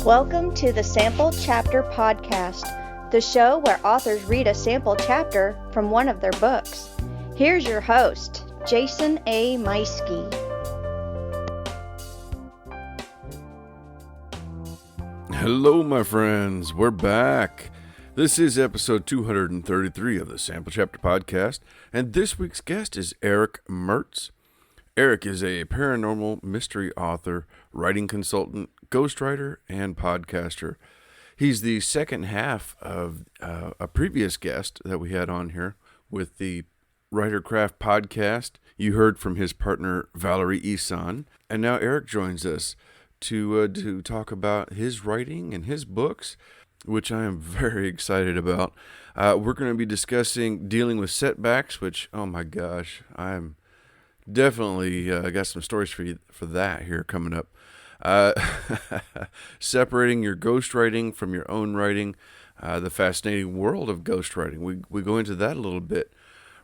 Welcome to the Sample Chapter Podcast, the show where authors read a sample chapter from one of their books. Here's your host, Jason A. Meiske. Hello, my friends. We're back. This is episode 233 of the Sample Chapter Podcast, and this week's guest is Erick Mertz. Erick is a paranormal mystery author, writing consultant, ghostwriter, and podcaster. He's the second half of a previous guest that we had on here with the Writercraft podcast. You heard from his partner, Valerie Isan, and now Erick joins us to talk about his writing and his books, which I am very excited about. We're going to be discussing dealing with setbacks, which, oh my gosh, I'm definitely got some stories for that here coming up. Separating your ghostwriting from your own writing, the fascinating world of ghostwriting. We go into that a little bit.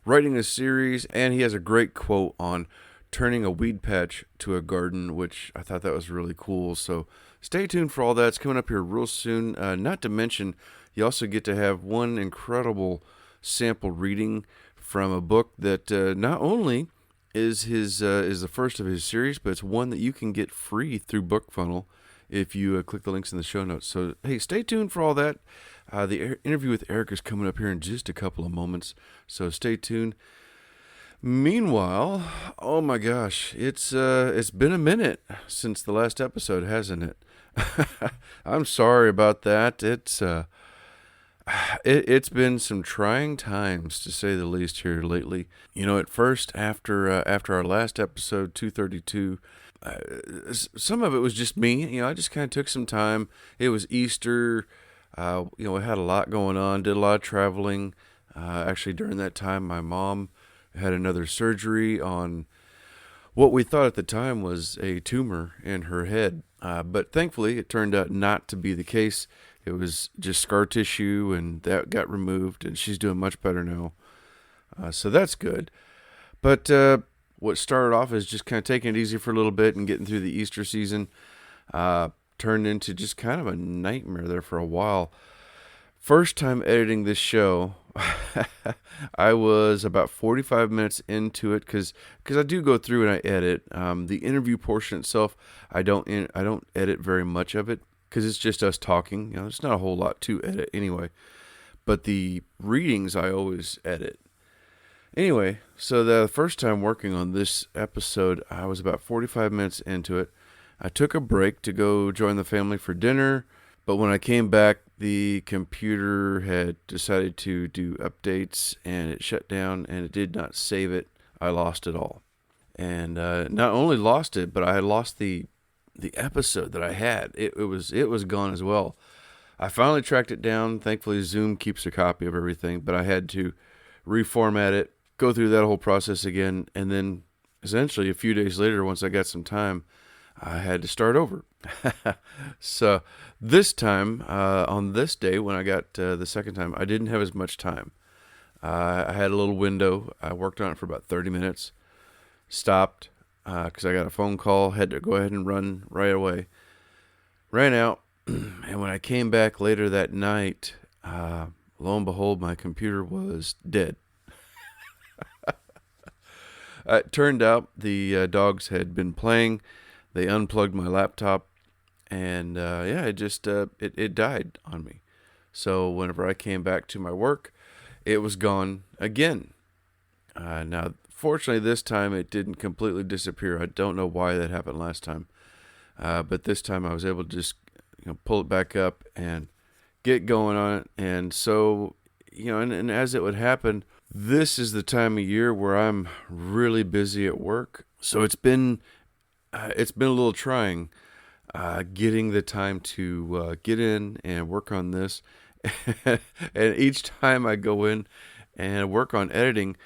Writing a series, and he has a great quote on turning a weed patch to a garden, which I thought that was really cool. So stay tuned for all that. It's coming up here real soon. Not to mention, you also get to have one incredible sample reading from a book that not only is the first of his series, but it's one that you can get free through Bookfunnel if you click the links in the show notes. So hey, stay tuned for all that. The interview with Erick is coming up here in just a couple of moments, so stay tuned. Meanwhile, oh my gosh, it's been a minute since the last episode, hasn't it? I'm sorry about that. It's been some trying times, to say the least, here lately. You know, at first, after our last episode, 232, some of it was just me. You know, I just kind of took some time. It was Easter. I had a lot going on, did a lot of traveling. Actually, during that time, my mom had another surgery on what we thought at the time was a tumor in her head. But thankfully, it turned out not to be the case. It was just scar tissue, and that got removed, and she's doing much better now. So that's good. But what started off as just kind of taking it easy for a little bit and getting through the Easter season turned into just kind of a nightmare there for a while. First time editing this show, I was about 45 minutes into it because I do go through and I edit. The interview portion itself, I don't edit very much of it, because it's just us talking. You know, there's not a whole lot to edit anyway. But the readings, I always edit. Anyway, so the first time working on this episode, I was about 45 minutes into it. I took a break to go join the family for dinner. But when I came back, the computer had decided to do updates, and it shut down, and it did not save it. I lost it all. And not only lost it, but I had lost the episode that I had. It was gone as well. I finally tracked it down. Thankfully, Zoom keeps a copy of everything, but I had to reformat it, go through that whole process again, and then essentially a few days later, once I got some time, I had to start over. So this time, on this day, when I got the second time, I didn't have as much time. I had a little window. I worked on it for about 30 minutes, stopped, because I got a phone call, had to go ahead and run right away. Ran out, and when I came back later that night, lo and behold, my computer was dead. It turned out the dogs had been playing. They unplugged my laptop, and it died on me. So whenever I came back to my work, it was gone again. Now, fortunately, this time it didn't completely disappear. I don't know why that happened last time. But this time I was able to just pull it back up and get going on it. And so, and as it would happen, this is the time of year where I'm really busy at work. So it's been a little trying getting the time to get in and work on this. And each time I go in and work on editing,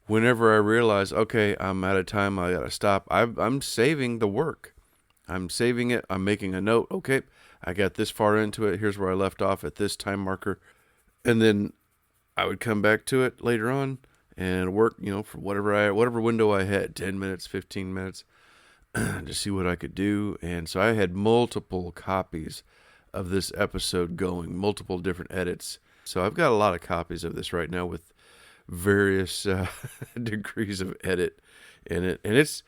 whenever I realize, okay, I'm out of time, I gotta stop, I'm saving the work. I'm saving it. I'm making a note. Okay, I got this far into it. Here's where I left off at this time marker. And then I would come back to it later on and work, for whatever window I had, 10 minutes, 15 minutes, to see what I could do. And so I had multiple copies of this episode going, multiple different edits. So I've got a lot of copies of this right now with various degrees of edit in it, and it's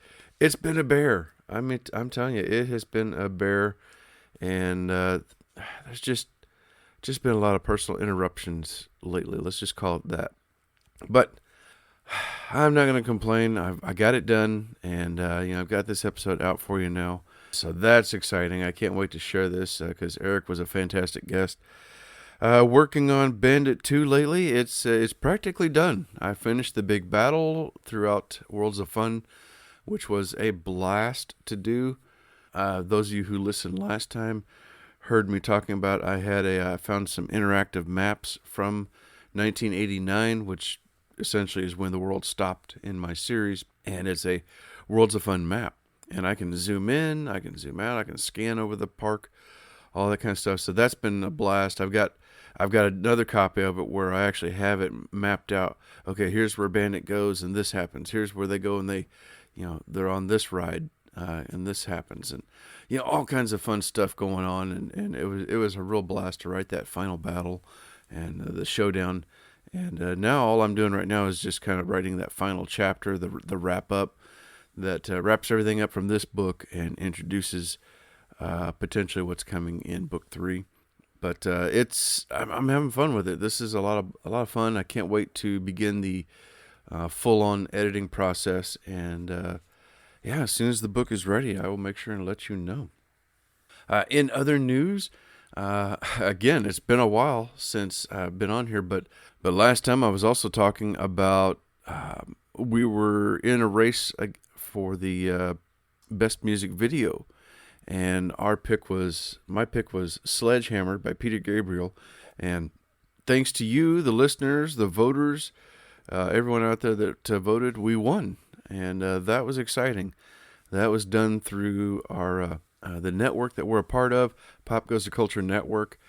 been a bear. I mean, I'm telling you, it has been a bear, and there's just been a lot of personal interruptions lately. Let's just call it that. But I'm not going to complain. I got it done, and I've got this episode out for you now. So that's exciting. I can't wait to share this because Erick was a fantastic guest. Working on Bandit 2 lately. It's practically done. I finished the big battle throughout Worlds of Fun, which was a blast to do. Those of you who listened last time heard me talking about I found some interactive maps from 1989, which essentially is when the world stopped in my series, and it's a Worlds of Fun map. And I can zoom in, I can zoom out, I can scan over the park, all that kind of stuff. So that's been a blast. I've got another copy of it where I actually have it mapped out. Okay, here's where Bandit goes and this happens. Here's where they go and they're on this ride and this happens. And all kinds of fun stuff going on. And it was a real blast to write that final battle and the showdown. And now all I'm doing right now is just kind of writing that final chapter, the wrap up that wraps everything up from this book and introduces potentially what's coming in book 3. But I'm having fun with it. This is a lot of fun. I can't wait to begin the full-on editing process. And as soon as the book is ready, I will make sure and let you know. In other news, again, it's been a while since I've been on here, but last time I was also talking about we were in a race for the best music video. And my pick was Sledgehammer by Peter Gabriel. And thanks to you, the listeners, the voters, everyone out there that voted, we won. And that was exciting. That was done through our the network that we're a part of, Pop Goes the Culture Network.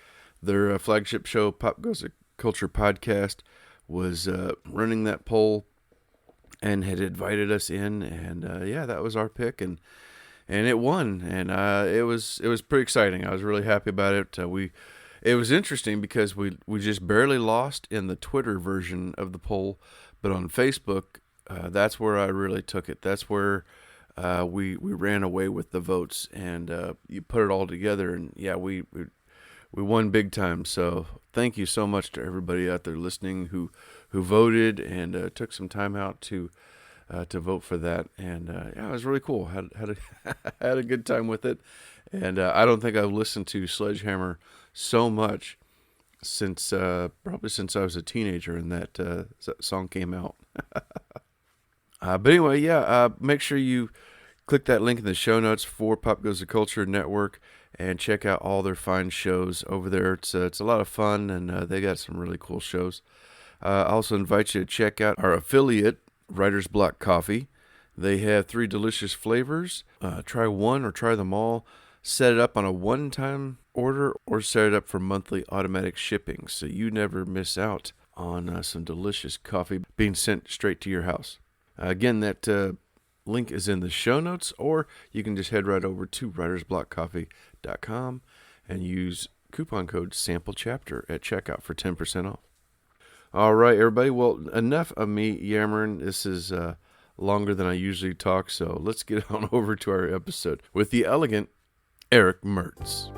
Their flagship show, Pop Goes the Culture Podcast, was running that poll and had invited us in. And that was our pick. And it won, and it was pretty exciting. I was really happy about it. It was interesting because we just barely lost in the Twitter version of the poll, but on Facebook, that's where I really took it. That's where we ran away with the votes, and you put it all together, and we won big time. So thank you so much to everybody out there listening who voted and took some time out to vote for that. And it was really cool. Had a good time with it. And I don't think I've listened to Sledgehammer so much since probably since I was a teenager and that song came out. But anyway, make sure you click that link in the show notes for Pop Goes the Culture Network and check out all their fine shows over there. It's a lot of fun, and they got some really cool shows. I also invite you to check out our affiliate, Writer's Block Coffee. They have 3 delicious flavors. Try one or try them all. Set it up on a one-time order or set it up for monthly automatic shipping so you never miss out on some delicious coffee being sent straight to your house. Again, that link is in the show notes, or you can just head right over to writersblockcoffee.com and use coupon code SAMPLECHAPTER at checkout for 10% off. All right, everybody. Well, enough of me yammering. This is longer than I usually talk, so let's get on over to our episode with the elegant Erick Mertz.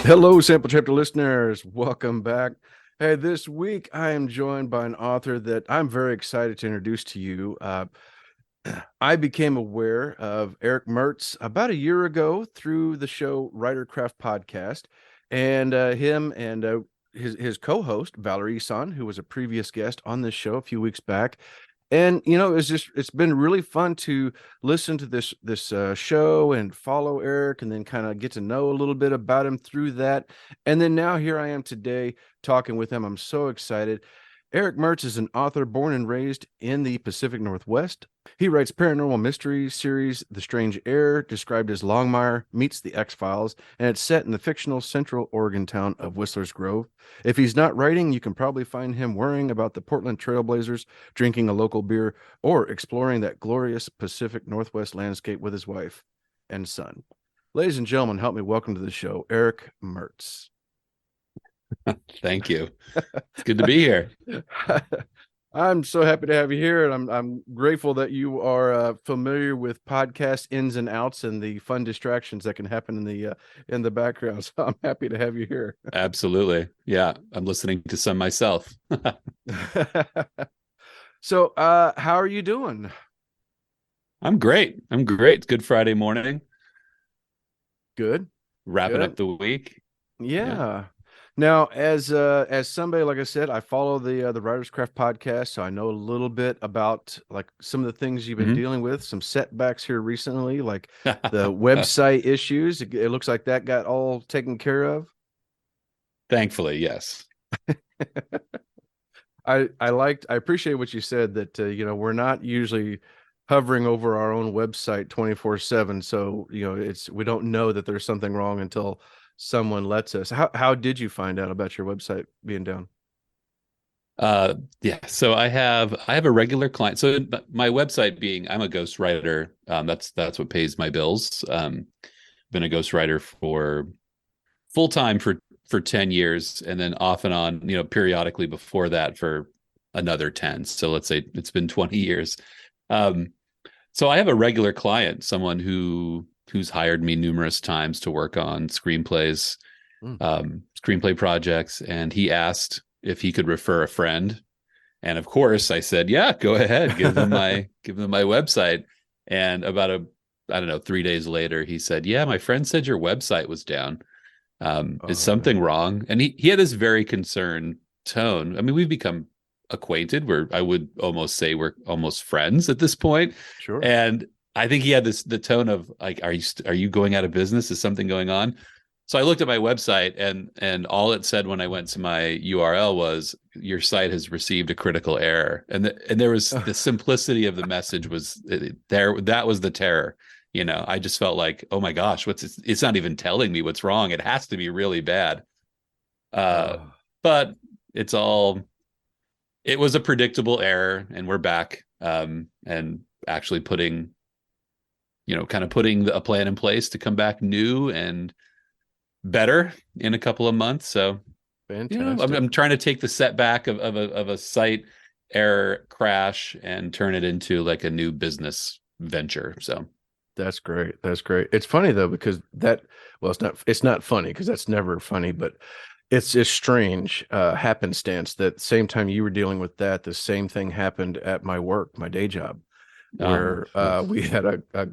Hello, Sample Chapter listeners. Welcome back. Hey, this week I am joined by an author that I'm very excited to introduce to you. I became aware of Erick Mertz about a year ago through the show Writercraft Podcast, and him and his co-host Valerie Son, who was a previous guest on this show a few weeks back. And it's been really fun to listen to this show and follow Erick, and then kind of get to know a little bit about him through that. And then now here I am today talking with him. I'm so excited. Erick Mertz is an author born and raised in the Pacific Northwest. He writes paranormal mystery series The Strange Air, described as Longmire meets the X-Files, and it's set in the fictional Central Oregon town of Whistler's Grove. If he's not writing, you can probably find him worrying about the Portland Trailblazers, drinking a local beer, or exploring that glorious Pacific Northwest landscape with his wife and son. Ladies and gentlemen, help me welcome to the show, Erick Mertz. Thank you. It's good to be here. I'm so happy to have you here, and I'm grateful that you are familiar with podcast ins and outs and the fun distractions that can happen in the background. So I'm happy to have you here. Absolutely. Yeah, I'm listening to some myself. So, how are you doing? I'm great. It's Good Friday morning. Good. Wrapping up the week. Yeah. Now, as somebody, like I said, I follow the Writer's Craft podcast, so I know a little bit about like some of the things you've been dealing with, some setbacks here recently, like the website issues. It looks like that got all taken care of. Thankfully, yes. I appreciate what you said that we're not usually hovering over our own website 24/7, so we don't know that there's something wrong until someone lets us. How did you find out about your website being down? So I have a regular client. So my website being, I'm a ghostwriter. That's what pays my bills. Been a ghostwriter for full time for 10 years, and then off and on, periodically before that for another 10. So let's say it's been 20 years. So I have a regular client, someone who's hired me numerous times to work on screenplays, screenplay projects. And he asked if he could refer a friend. And of course I said, yeah, go ahead, give them my website. And about 3 days later, he said, yeah, my friend said your website was down. Is something wrong? And he had this very concerned tone. I mean, we've become acquainted, where I would almost say we're almost friends at this point. Sure. And I think he had the tone of like, are you going out of business? Is something going on? So I looked at my website, and all it said when I went to my URL was, your site has received a critical error. And there was the simplicity of the message was there. That was the terror. I just felt like, oh my gosh, it's not even telling me what's wrong. It has to be really bad. But it was a predictable error, and we're back, and actually putting a plan in place to come back new and better in a couple of months. So fantastic. I'm trying to take the setback of a site error crash and turn it into like a new business venture. So that's great. It's funny though, because it's not funny, because that's never funny, but it's strange happenstance that same time you were dealing with that, the same thing happened at my work, my day job, where we had a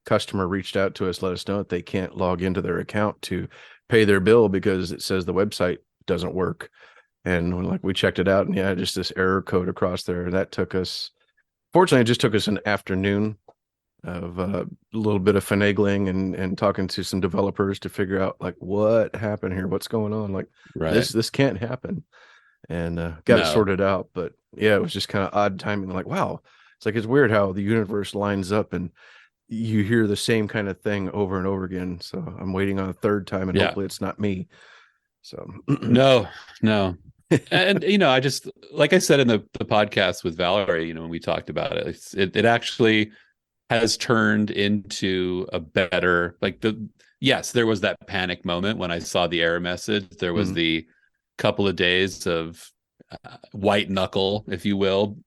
customer reached out to us, let us know that they can't log into their account to pay their bill because it says the website doesn't work. And we checked it out, and just this error code across there. And that fortunately, it just took us an afternoon of a little bit of finagling and talking to some developers to figure out like what happened here, what's going on. Like, right, this can't happen, and got it sorted out. But yeah, it was just kind of odd timing. Like, wow, it's weird how the universe lines up and you hear the same kind of thing over and over again. So I'm waiting on a third time, and hopefully it's not me. So no. And I just, like I said in the podcast with Valerie, when we talked about it, it actually has turned into a better, yes, there was that panic moment when I saw the error message. There was the couple of days of white knuckle, if you will,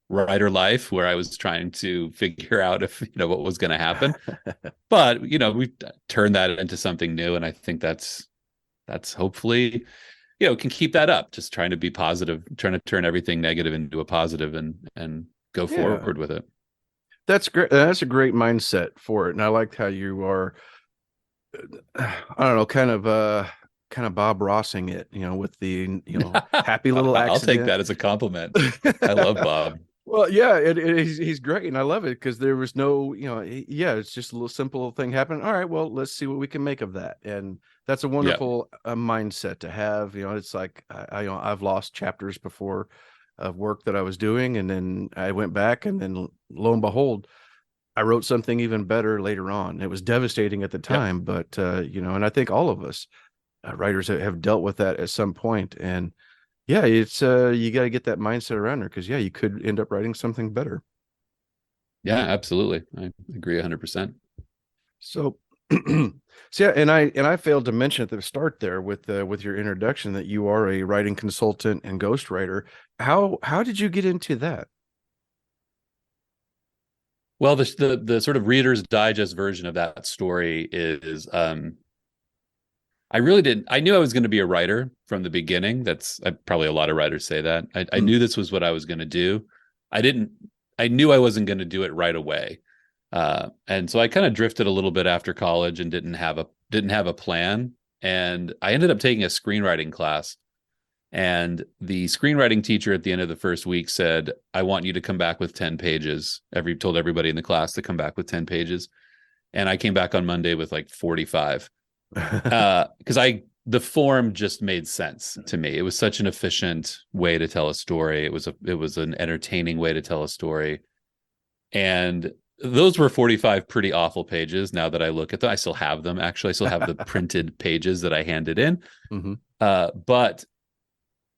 writer life, where I was trying to figure out if what was going to happen. But we've turned that into something new, and I think that's hopefully can keep that up. Just trying to be positive, trying to turn everything negative into a positive, and go forward with it. That's great. That's a great mindset for it, and I like how you are. I don't know, kind of Bob Rossing it, with the happy little accident. I'll take that as a compliment. I love Bob. Well, yeah, he's great, and I love it because there was no, yeah, it's just a little simple thing happening. All right, well, let's see what we can make of that, and that's a Yeah. wonderful mindset to have. It's like I've lost chapters before of work that I was doing, and then I went back, and then lo and behold, I wrote something even better later on. It was devastating at the Yep. time, but and I think all of us writers have dealt with that at some point, and yeah, it's you got to get that mindset around her because yeah, you could end up writing something better. Yeah, absolutely. I agree 100%. So, so yeah, and I failed to mention at the start there with your introduction that you are a writing consultant and ghostwriter. How did you get into that? Well, the sort of Reader's Digest version of that story is I really didn't. I knew I was going to be a writer from the beginning. That's probably a lot of writers say that. I Mm. knew this was what I was going to do. I didn't. I knew I wasn't going to do it right away, and so I kind of drifted a little bit after college and didn't have a plan. And I ended up taking a screenwriting class. And the screenwriting teacher at the end of the first week said, "I want you to come back with 10 pages." Told everybody in the class to come back with 10 pages. And I came back on Monday with like 45. Because the form just made sense to me. It was such an efficient way to tell a story. It was an entertaining way to tell a story. And those were 45 pretty awful pages. Now that I look at them, I still have them. Actually, I still have the printed pages that I handed in. Hmm. But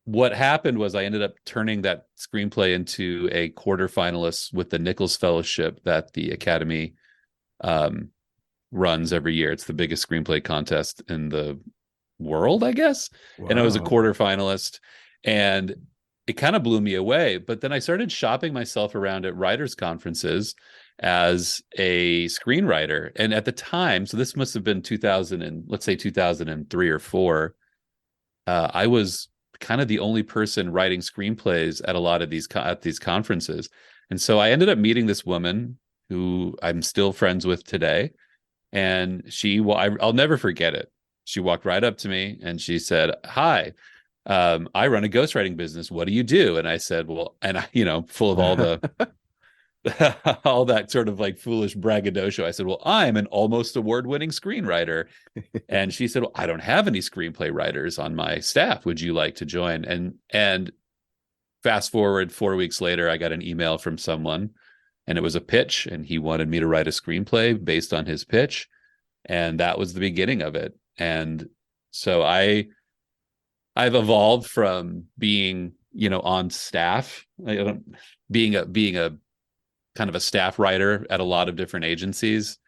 what happened was I ended up turning that screenplay into a quarterfinalist with the Nichols Fellowship that the Academy um, runs every year. It's the biggest screenplay contest in the world, I guess. And I was a Wow. quarterfinalist, and it kind of blew me away. But then I started shopping myself around at writers' conferences as a screenwriter. And at the time, so this must have been 2000 and let's say 2003 or four, I was kind of the only person writing screenplays at a lot of these conferences. And so I ended up meeting this woman who I'm still friends with today. And I'll never forget it. She walked right up to me and she said, "Hi, I run a ghostwriting business. What do you do?" And I said, "Well," and full of all the all that sort of like foolish braggadocio. I said, "Well, I'm an almost award-winning screenwriter." And she said, "Well, I don't have any screenplay writers on my staff. Would you like to join?" And fast forward 4 weeks later, I got an email from someone, and it was a pitch, and he wanted me to write a screenplay based on his pitch, and that was the beginning of it. And so I've evolved from being on staff, being a kind of a staff writer at a lot of different agencies,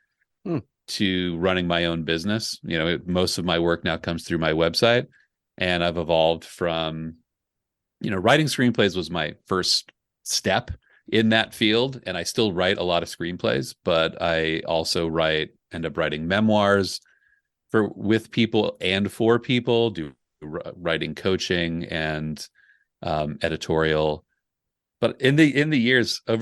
Hmm. to running my own business. Most of my work now comes through my website, and I've evolved from writing screenplays was my first step in that field, and I still write a lot of screenplays, but I also end up writing memoirs with people and for people, do writing coaching and editorial. But over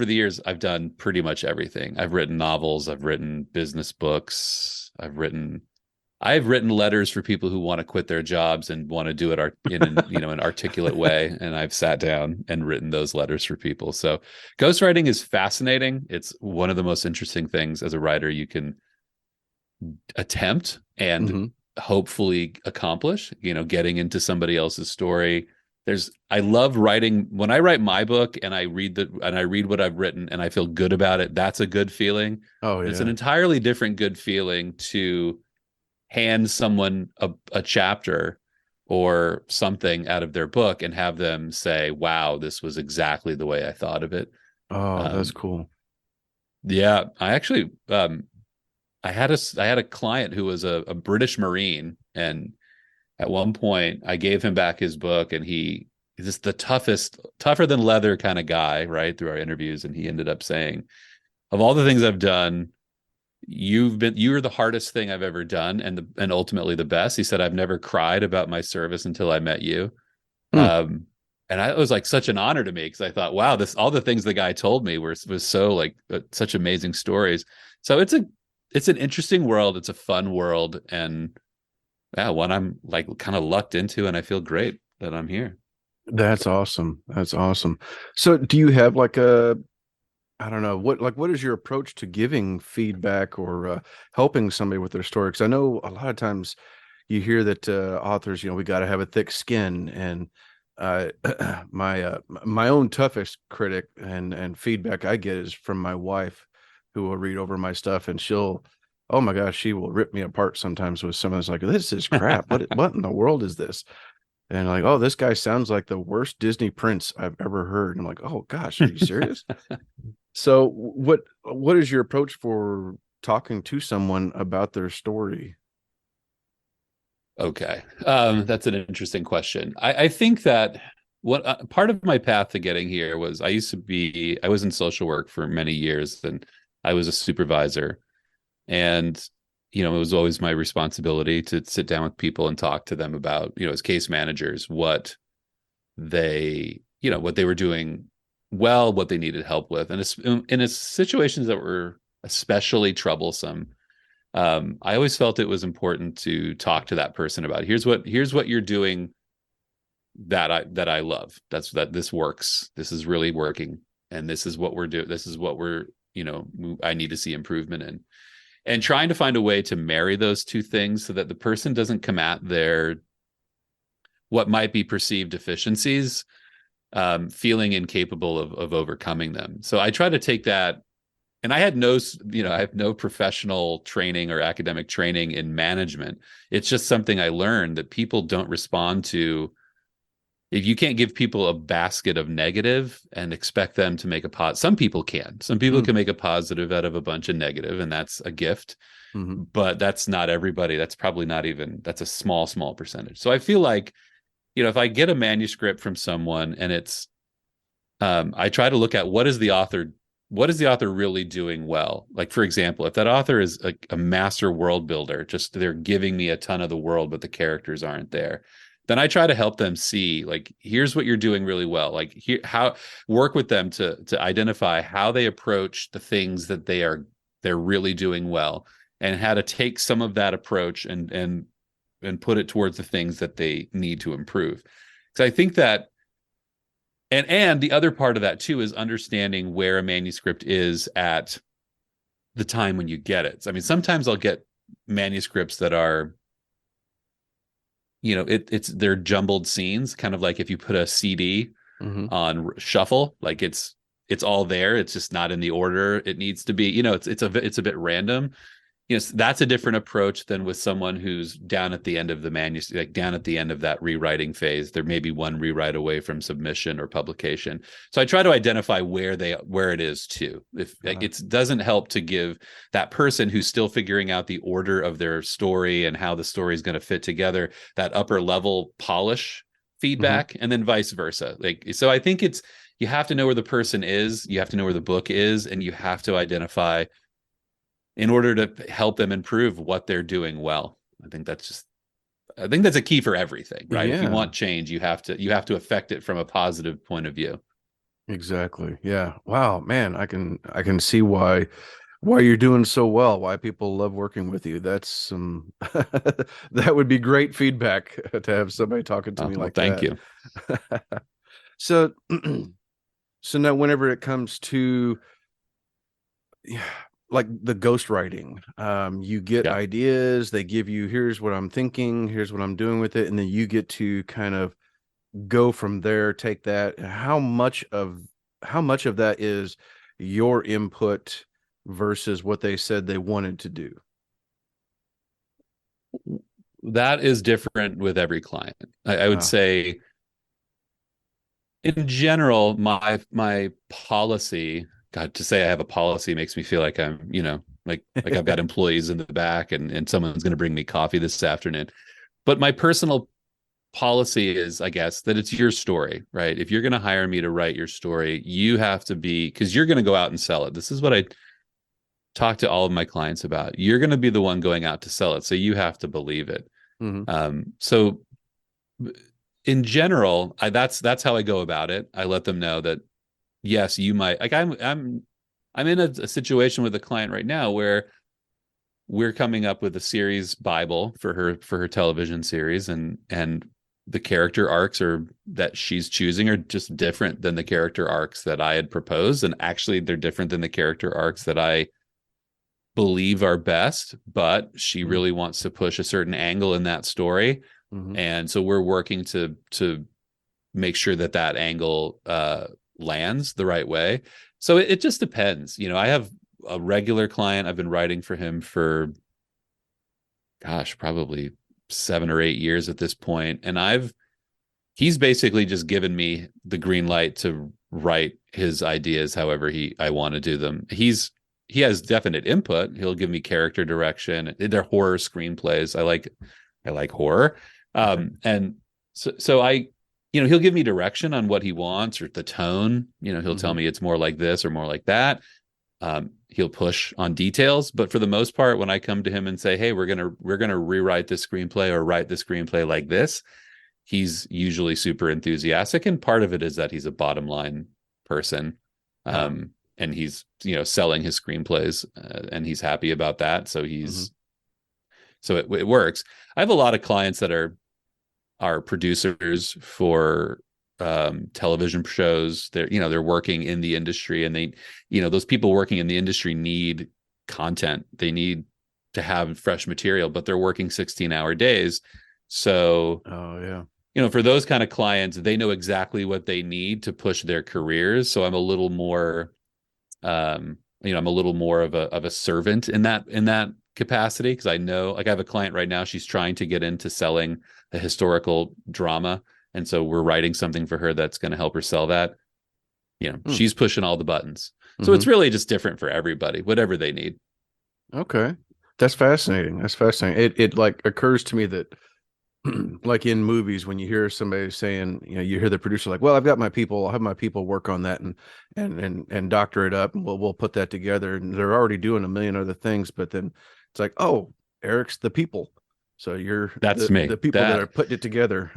the years, I've done pretty much everything. I've written novels, I've written business books, I've written letters for people who want to quit their jobs and want to do it in an articulate way, and I've sat down and written those letters for people. So ghostwriting is fascinating. It's one of the most interesting things as a writer you can attempt and Hmm. hopefully accomplish. Getting into somebody else's story. I love writing. When I write my book and I read what I've written and I feel good about it, that's a good feeling. Oh But it's an yeah. entirely different good feeling to hand someone a chapter or something out of their book and have them say, "Wow, this was exactly the way I thought of it." Oh, that's Um, cool. yeah, I actually, I had a client who was a British Marine, and at one point I gave him back his book, and he's just the tougher than leather kind of guy, right? Through our interviews, and he ended up saying, "Of all the things I've done, you're the hardest thing I've ever done, and ultimately the best." He said, "I've never cried about my service until I met you." Hmm. And it was like such an honor to me, because I thought, wow, all the things the guy told me was so like such amazing stories. So it's an interesting world. It's a fun world, and yeah, one I'm like kind of lucked into, and I feel great that I'm here. That's awesome. That's awesome. So do you have like a, I don't know, what is your approach to giving feedback or helping somebody with their story? Because I know a lot of times you hear that authors, we got to have a thick skin, and uh, my own toughest critic and feedback I get is from my wife, who will read over my stuff, and oh my gosh, she will rip me apart sometimes with some of this, like, this is crap. What in the world is this? And like, oh, this guy sounds like the worst Disney prince I've ever heard. And I'm like, oh gosh, are you serious? So what is your approach for talking to someone about their story? Okay. That's an interesting question. I think that what part of my path to getting here was I was in social work for many years, and I was a supervisor. And, it was always my responsibility to sit down with people and talk to them about, as case managers, what they were doing well, what they needed help with. And it's situations that were especially troublesome. I always felt it was important to talk to that person about, here's what you're doing that I love. That this works. This is really working. And this is what we're doing. This is what I need to see improvement in. And trying to find a way to marry those two things so that the person doesn't come at their what might be perceived deficiencies feeling incapable of overcoming them. So I try to take that, and I have no professional training or academic training in management. It's just something I learned that people don't respond to. If you can't give people a basket of negative and expect them to make a positive, some people can. Some people can make a positive out of a bunch of negative, and that's a gift. Mm-hmm. But that's not everybody. That's a small percentage. So I feel like, if I get a manuscript from someone and it's, I try to look at what is the author really doing well? Like, for example, if that author is a master world builder, just they're giving me a ton of the world, but the characters aren't there, then I try to help them see, like, here's what you're doing really well. Like, work with them to identify how they approach the things that they're really doing well, and how to take some of that approach and put it towards the things that they need to improve. Because I think that, and the other part of that too is understanding where a manuscript is at the time when you get it. So, I mean, sometimes I'll get manuscripts that are, they're jumbled scenes, kind of like if you put a CD on shuffle, like it's all there. It's just not in the order it needs to be. It's a bit random. That's a different approach than with someone who's down at the end of the manuscript, like down at the end of that rewriting phase. There may be one rewrite away from submission or publication. So I try to identify where it is too. If it doesn't help to give that person who's still figuring out the order of their story and how the story is going to fit together, that upper level polish feedback, and then vice versa. So I think you have to know where the person is, you have to know where the book is, and you have to identify, in order to help them improve, what they're doing well. I think that's a key for everything, right? Yeah. If you want change, you have to affect it from a positive point of view. Exactly. Yeah. Wow, man, I can see why you're doing so well, why people love working with you. That's some that would be great feedback to have somebody talking to me like that. Thank you. So now whenever it comes to like the ghostwriting, you get ideas, they give you, here's what I'm thinking, here's what I'm doing with it, and then you get to kind of go from there, take that. How much of that is your input versus what they said they wanted to do? That is different with every client. I would say, in general, my policy, God, to say I have a policy makes me feel like I'm, like I've got employees in the back and someone's going to bring me coffee this afternoon. But my personal policy is, I guess, that it's your story, right? If you're going to hire me to write your story, you have to be, because you're going to go out and sell it. This is what I talk to all of my clients about. You're going to be the one going out to sell it, so you have to believe it. So in general, that's how I go about it. I let them know that, yes, you might, like, I'm in a situation with a client right now where we're coming up with a series Bible for her television series, and the character arcs that she's choosing are just different than the character arcs that I had proposed. And actually they're different than the character arcs that I believe are best, but she really wants to push a certain angle in that story. And so we're working to make sure that angle lands the right way. So it just depends. I have a regular client. I've been writing for him for, gosh, probably 7 or 8 years at this point. And he's basically just given me the green light to write his ideas however I want to do them. He has definite input. He'll give me character direction. They're horror screenplays. I like horror. And so he'll give me direction on what he wants or the tone. He'll tell me it's more like this or more like that. He'll push on details, but for the most part, when I come to him and say, "Hey, we're gonna rewrite this screenplay or write the screenplay like this," he's usually super enthusiastic. And part of it is that he's a bottom line person, and he's selling his screenplays, and he's happy about that. So so it works. I have a lot of clients that are producers for television shows. They're working in the industry, and they those people working in the industry need content. They need to have fresh material, but they're working 16-hour days. So for those kind of clients, they know exactly what they need to push their careers. So I'm a little more I'm a little more of a servant in that capacity, because I know, like, I have a client right now, she's trying to get into selling a historical drama. And so we're writing something for her that's going to help her sell that. She's pushing all the buttons. So it's really just different for everybody, whatever they need. Okay. That's fascinating. It like occurs to me that like in movies, when you hear somebody saying, you hear the producer like, "Well, I'll have my people work on that and doctor it up, and we'll put that together." And they're already doing a million other things, but then it's like, "Oh, Erick's the people." So that's me. The people that are putting it together.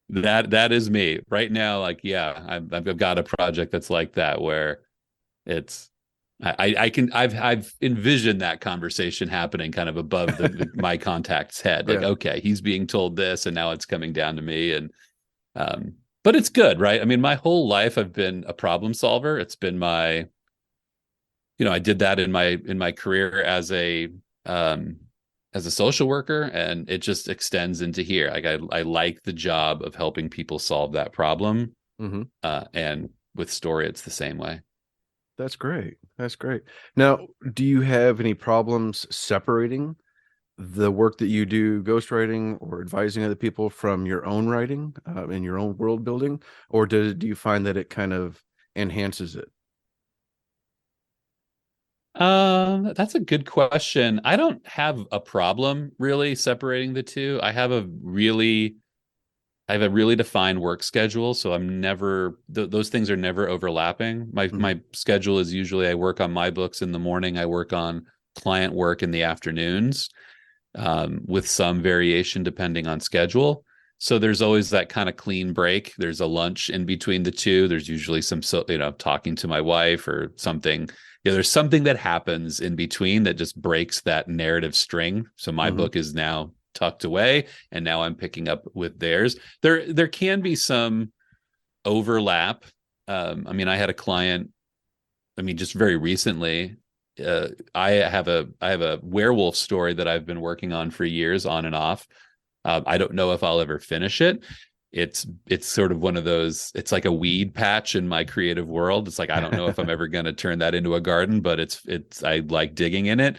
That is me right now. Like, yeah, I've got a project that's like that, where it's I've envisioned that conversation happening kind of above my contact's head. Like, okay, he's being told this, and now it's coming down to me. And but it's good, right? I mean, my whole life I've been a problem solver. It's been I did that in my career as a social worker, and it just extends into here. Like, I like the job of helping people solve that problem. And with story, it's the same way. That's great. Now, do you have any problems separating the work that you do, ghostwriting or advising other people, from your own writing and your own world building? Or do you find that it kind of enhances it? That's a good question. I don't have a problem really separating the two. I have a really defined work schedule, so I'm never those things are never overlapping. My schedule is usually I work on my books in the morning, I work on client work in the afternoons, with some variation depending on schedule. So there's always that kind of clean break. There's a lunch in between the two. There's usually some talking to my wife or something. There's something that happens in between that just breaks that narrative string. So my book is now tucked away, and now I'm picking up with theirs. There can be some overlap. I mean, I had a client, just very recently, I have a werewolf story that I've been working on for years, on and off. I don't know if I'll ever finish it. It's sort of one of those, it's like a weed patch in my creative world. It's like, I don't know if I'm ever going to turn that into a garden, but I like digging in it.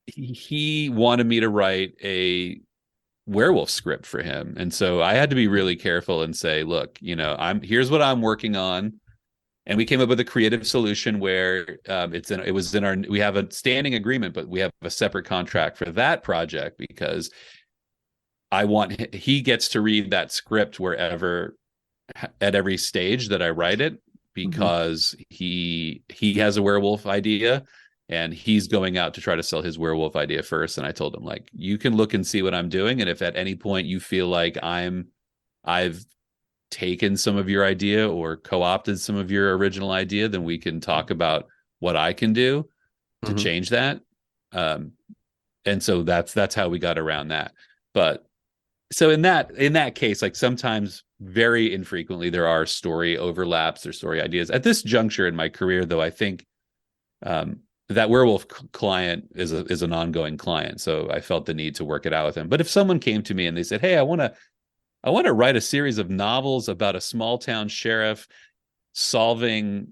He wanted me to write a werewolf script for him. And so I had to be really careful and say, look, here's what I'm working on. And we came up with a creative solution where we have a standing agreement, but we have a separate contract for that project, because he gets to read that script wherever, at every stage that I write it, because he has a werewolf idea, and he's going out to try to sell his werewolf idea first. And I told him, like, you can look and see what I'm doing, and if at any point you feel like I've taken some of your idea or co-opted some of your original idea, then we can talk about what I can do to change that. And so that's how we got around that. But So in that case, like sometimes very infrequently there are story overlaps or story ideas. At this juncture in my career, though, I think that werewolf client is an ongoing client, so I felt the need to work it out with him. But if someone came to me and they said, "Hey, I want to write a series of novels about a small town sheriff solving,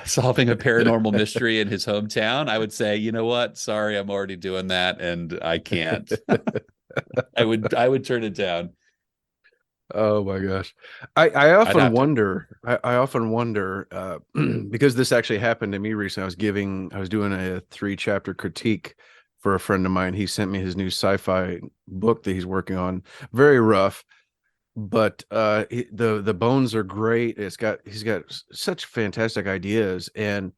solving a paranormal mystery in his hometown," I would say, you know what? Sorry, I'm already doing that and I can't. I would turn it down. Oh my gosh. I I'd often have to. wonder, I often wonder, because this actually happened to me recently. I was doing a 3-chapter critique for a friend of mine. He sent me his new sci-fi book that he's working on. Very rough, but the bones are great. He's got such fantastic ideas, and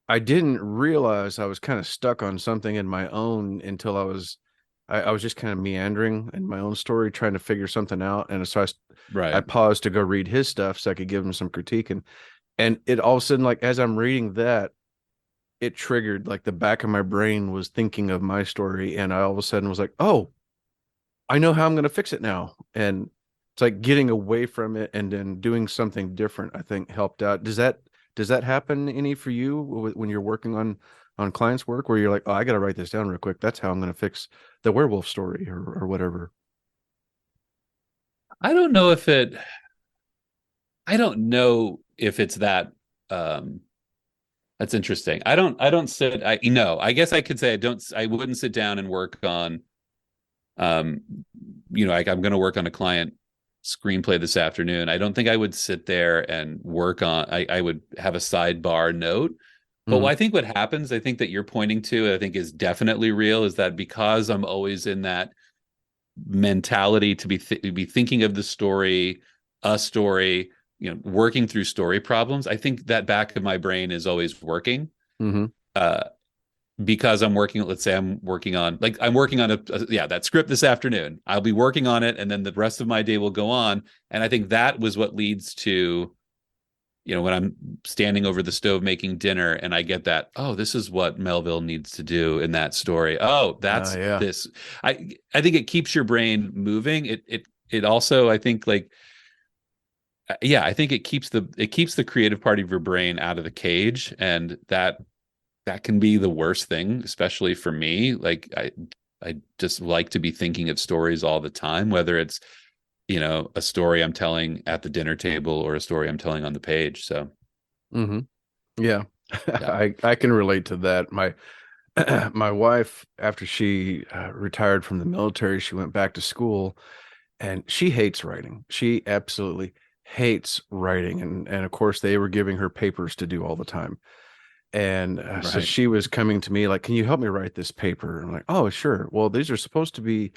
I didn't realize I was kind of stuck on something in my own until I was just kind of meandering in my own story, trying to figure something out. And so I Right. paused to go read his stuff so I could give him some critique. And it all of a sudden, like as I'm reading that, it triggered like the back of my brain was thinking of my story. And I all of a sudden was like, oh, I know how I'm going to fix it now. And it's like getting away from it and then doing something different, I think helped out. Does that happen any for you when you're working on clients' work where you're like, oh, I got to write this down real quick. That's how I'm going to fix the werewolf story or whatever. I don't know if it I don't know if it's that that's interesting. I don't sit I I guess I could say I wouldn't sit down and work on um like I'm going to work on a client screenplay this afternoon. I don't think I would sit there and work on I would have a sidebar note. But Hmm. I think what happens, I think that you're pointing to, I think is definitely real, is that because I'm always in that mentality to be thinking of the story, a story, working through story problems. I think that back of my brain is always working. Hmm. Uh, because I'm working, let's say I'm working on that script this afternoon. I'll be working on it, and then the rest of my day will go on. And I think that was what leads to, when I'm standing over the stove making dinner and I get that, oh, this is what Melville needs to do in that story. Oh, that's Yeah. this. I think it keeps your brain moving. It also, I think, like, yeah, I think it keeps the creative part of your brain out of the cage, and that can be the worst thing, especially for me. Like I just like to be thinking of stories all the time, whether it's a story I'm telling at the dinner table or a story I'm telling on the page. So Hmm. Yeah. yeah. I can relate to that. My my wife, after she retired from the military, she went back to school and she hates writing. She absolutely hates writing. And of course, they were giving her papers to do all the time. And so Right. she was coming to me like, can you help me write this paper? I'm like, oh, sure. Well, these are supposed to be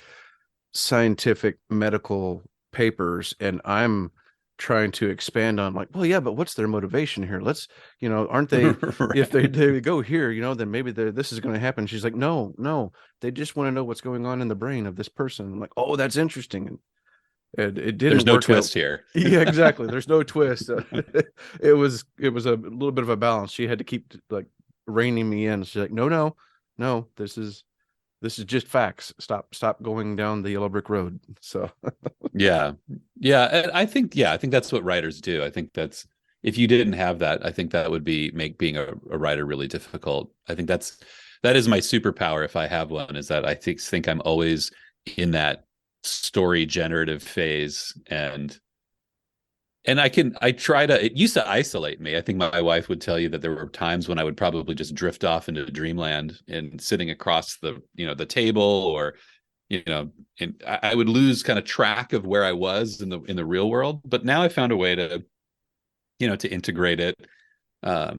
scientific medical papers. And I'm trying to expand on like, well, yeah, but what's their motivation here? Let's, aren't they, if Right. they go here, then maybe this is going to happen. She's like, no, no, they just want to know what's going on in the brain of this person. I'm like, oh, that's interesting. And it There's didn't no work out. twist here. Yeah, exactly. There's no twist. It was a little bit of a balance. She had to keep like reining me in. She's like, no, no, no. This is just facts. Stop going down the yellow brick road. So Yeah. Yeah. And I think that's what writers do. I think that's if you didn't have that, I think that would make being a writer really difficult. I think that is my superpower if I have one, is that I think I'm always in that story generative phase. And I try to, it used to isolate me. I think my wife would tell you that there were times when I would probably just drift off into dreamland and sitting across the table, or, you know, and I would lose kind of track of where I was in the real world. But now I found a way to integrate it, um,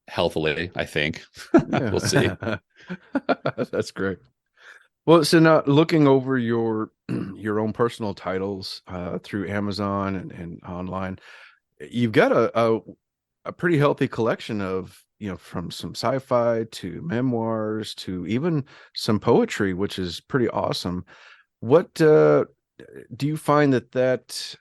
healthily, I think. We'll see. yeah, that's great. Well, so now looking over your your own personal titles through Amazon and online, you've got a pretty healthy collection of, from some sci-fi to memoirs to even some poetry, which is pretty awesome. What do you find that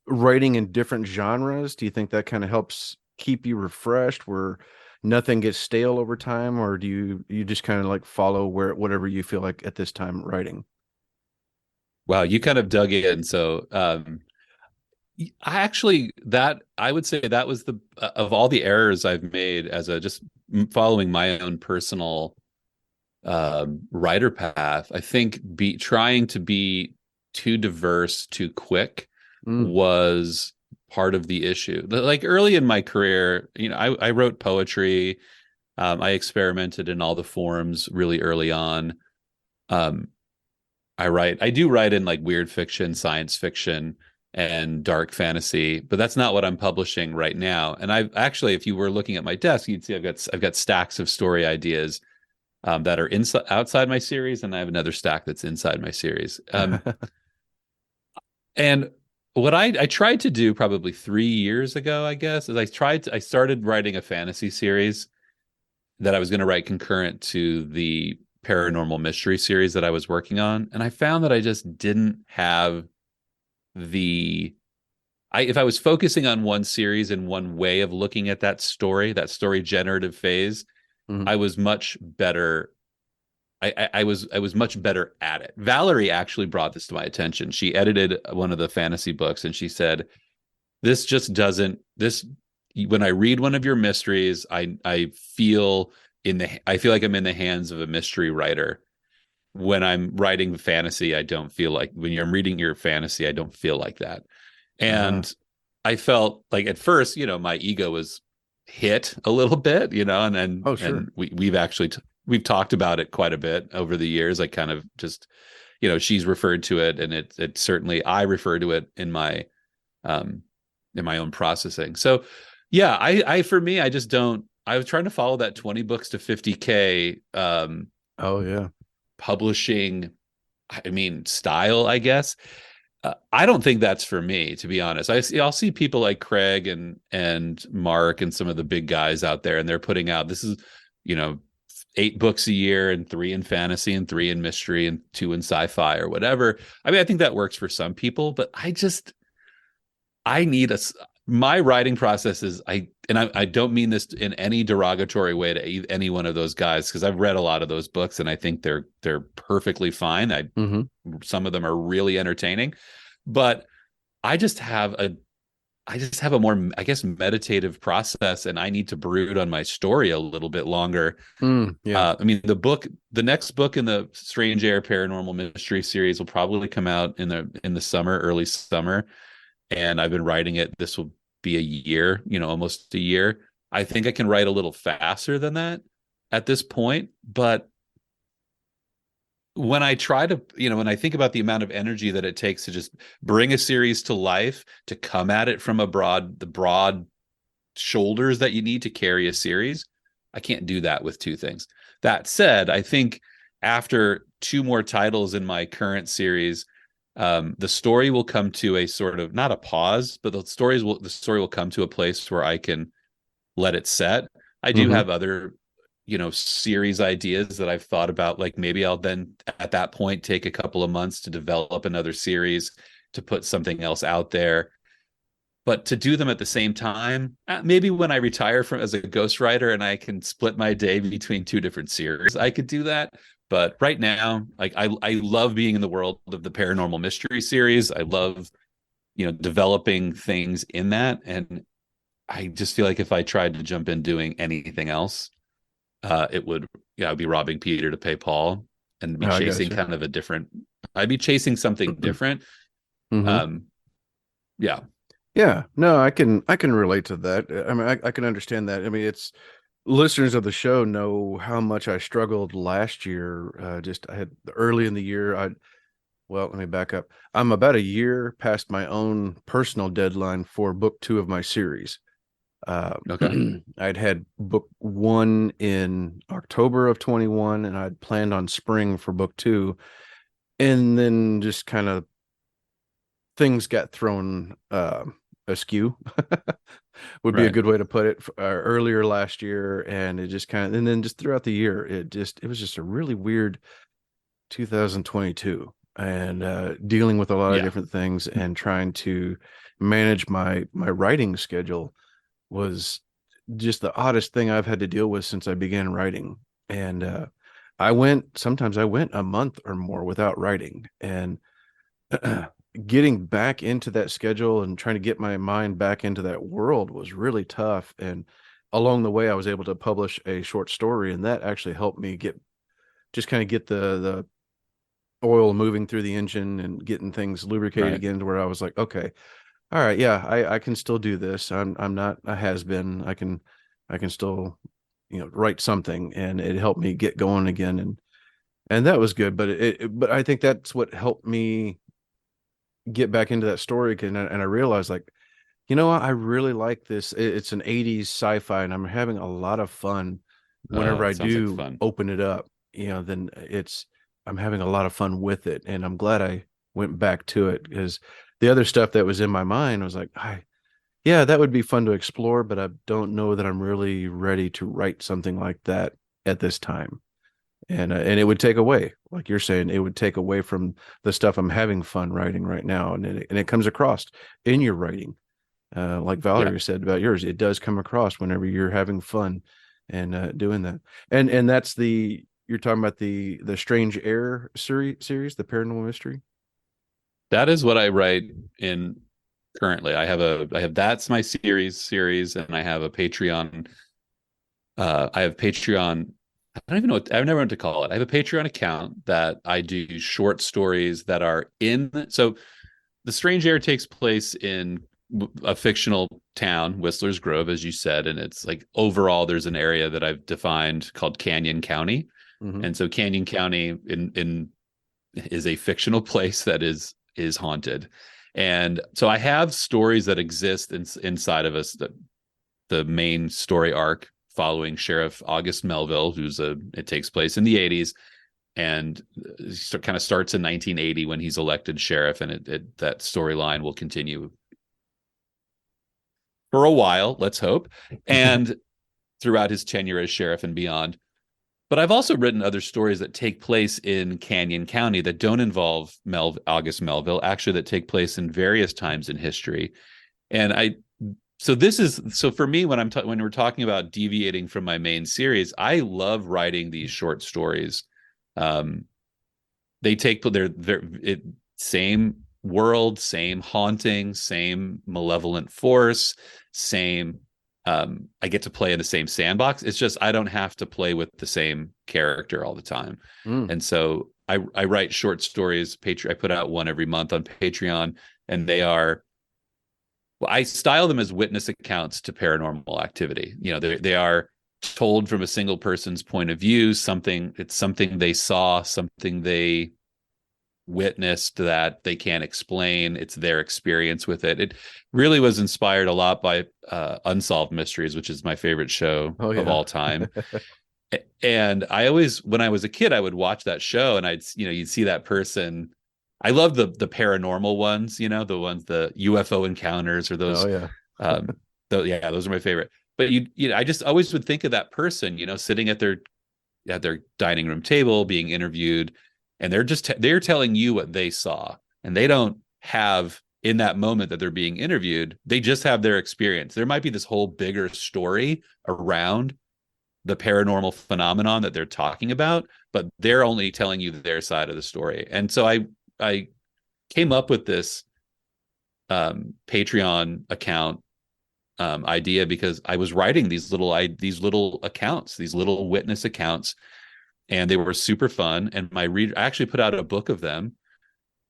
writing in different genres, do you think that kind of helps keep you refreshed where nothing gets stale over time, or do you just kind of like follow whatever you feel like at this time writing? Wow, you kind of dug in. So I would say that was the of all the errors I've made as a just following my own personal writer path. I think be trying to be too diverse too quick Mm. was part of the issue. Like early in my career, I wrote poetry. I experimented in all the forms really early on. Um, I do write in like weird fiction, science fiction, and dark fantasy, but that's not what I'm publishing right now. And I've actually, if you were looking at my desk, you'd see I've got stacks of story ideas that are inside outside my series, and I have another stack that's inside my series. And what I tried to do probably 3 years ago, I guess, is I started writing a fantasy series that I was going to write concurrent to the paranormal mystery series that I was working on, and I found that I just didn't have the if I was focusing on one series and one way of looking at that story generative phase, Mhm. I was much better. I was much better at it. Valerie actually brought this to my attention. She edited one of the fantasy books, and she said, "This just doesn't this." When I read one of your mysteries, I feel I feel like I'm in the hands of a mystery writer. When I'm writing fantasy, I don't feel like when I'm reading your fantasy, I don't feel like that. Uh, And I felt like at first, my ego was hit a little bit, and oh, sure. and we've talked about it quite a bit over the years. I kind of just, she's referred to it, and it certainly I refer to it um in my own processing. So yeah, I for me, I just don't. I was trying to follow that 20 books to 50K Oh, yeah. publishing, I mean, style, I guess. I don't think that's for me, to be honest. I'll see people like Craig and Mark and some of the big guys out there, and they're putting out this is, you know, 8 books a year and 3 in fantasy and 3 in mystery and 2 in sci-fi or whatever. I mean, I think that works for some people, but I need my writing process is I don't mean this in any derogatory way to any one of those guys, because I've read a lot of those books and I think they're perfectly fine. Hmm. Some of them are really entertaining, but I just have a more, I guess, meditative process, and I need to brood on my story a little bit longer. Yeah. I mean, the next book in the Strange Air Paranormal Mystery series will probably come out in the summer, early summer, and I've been writing it. This will be a year, almost a year. I think I can write a little faster than that at this point, but when I try to, when I think about the amount of energy that it takes to just bring a series to life, to come at it from the broad shoulders that you need to carry a series, I can't do that with 2 things. That said, I think after 2 more titles in my current series, the story will come to a sort of, not a pause, but the story will come to a place where I can let it set. I do Hmm. have other, series ideas that I've thought about. Like maybe I'll then at that point take a couple of months to develop another series, to put something else out there. But to do them at the same time, maybe when I retire from as a ghostwriter and I can split my day between 2 different series, I could do that. But right now, like I love being in the world of the paranormal mystery series. I love, developing things in that. And I just feel like if I tried to jump in doing anything else, it would, I'd be robbing Peter to pay Paul, and be I chasing gotcha. kind of a different, I'd be chasing something different. Hmm. Um, yeah. Yeah. No, I can relate to that. I mean, I can understand that. I mean, it's listeners of the show know how much I struggled last year. Just I had early in the year. Well, let me back up. I'm about a year past my own personal deadline for book 2 of my series. Uh, Okay. I'd had book 1 in October of 21, and I'd planned on spring for book 2, and then just kind of things got thrown askew would be a Right. good way to put it, earlier last year, and it just kind of, and then just throughout the year it was just a really weird 2022, and dealing with a lot of Yeah. different things and trying to manage my writing schedule was just the oddest thing I've had to deal with since I began writing. And sometimes I went a month or more without writing, and getting back into that schedule and trying to get my mind back into that world was really tough. And along the way, I was able to publish a short story, and that actually helped me get the oil moving through the engine and getting things lubricated Right. again, to where I was like, okay, all right, yeah, I can still do this. I'm not a has been. I can still, write something, and it helped me get going again, and that was good. But but I think that's what helped me get back into that story. And I realized, like, I really like this. It's an 80s sci-fi, and I'm having a lot of fun whenever I It sounds like do fun. open it up. Then I'm having a lot of fun with it, and I'm glad I went back to it, because the other stuff that was in my mind was like, yeah, that would be fun to explore, but I don't know that I'm really ready to write something like that at this time. And it would take away, like you're saying, it would take away from the stuff I'm having fun writing right now, and it comes across in your writing, like Yeah. Valerie said about yours. It does come across whenever you're having fun and doing that. And that's you're talking about the Strange Air series, the paranormal mystery. That is what I write in currently. I have that's my series, and I have a Patreon. I have Patreon. I don't even know what I've never know what to call it. I have a Patreon account that I do short stories that are in. So the Strange Air takes place in a fictional town, Whistler's Grove, as you said, and it's like overall there's an area that I've defined called Canyon County, Mm-hmm. and so Canyon County in is a fictional place that is haunted. And so I have stories that exist inside of us, that the main story arc following Sheriff August Melville, it takes place in the 80s, and it kind of starts in 1980 when he's elected sheriff, and that storyline will continue for a while, let's hope, and throughout his tenure as sheriff and beyond. But I've also written other stories that take place in Canyon County that don't involve August Melville, actually, that take place in various times in history. And so for me, when we're talking about deviating from my main series, I love writing these short stories. They take they're same world, same haunting, same malevolent force, same I get to play in the same sandbox. It's just I don't have to play with the same character all the time. Mm. And so I write short stories. I put out one every month on Patreon, and I style them as witness accounts to paranormal activity. They are told from a single person's point of view. It's something they saw, something they witnessed that they can't explain. It's their experience with it. It really was inspired a lot by Unsolved Mysteries, which is my favorite show of all time. And when I was a kid, I would watch that show, and you'd see that person. I love the paranormal ones, the ones, the UFO encounters, or those. Oh yeah. Those are my favorite. But I just always would think of that person, sitting at their dining room table being interviewed, and they're telling you what they saw, and they don't have, in that moment that they're being interviewed, they just have their experience. There might be this whole bigger story around the paranormal phenomenon that they're talking about, but they're only telling you their side of the story. And so I came up with this Patreon account idea because I was writing these little accounts, these little witness accounts, and they were super fun. And I actually put out a book of them,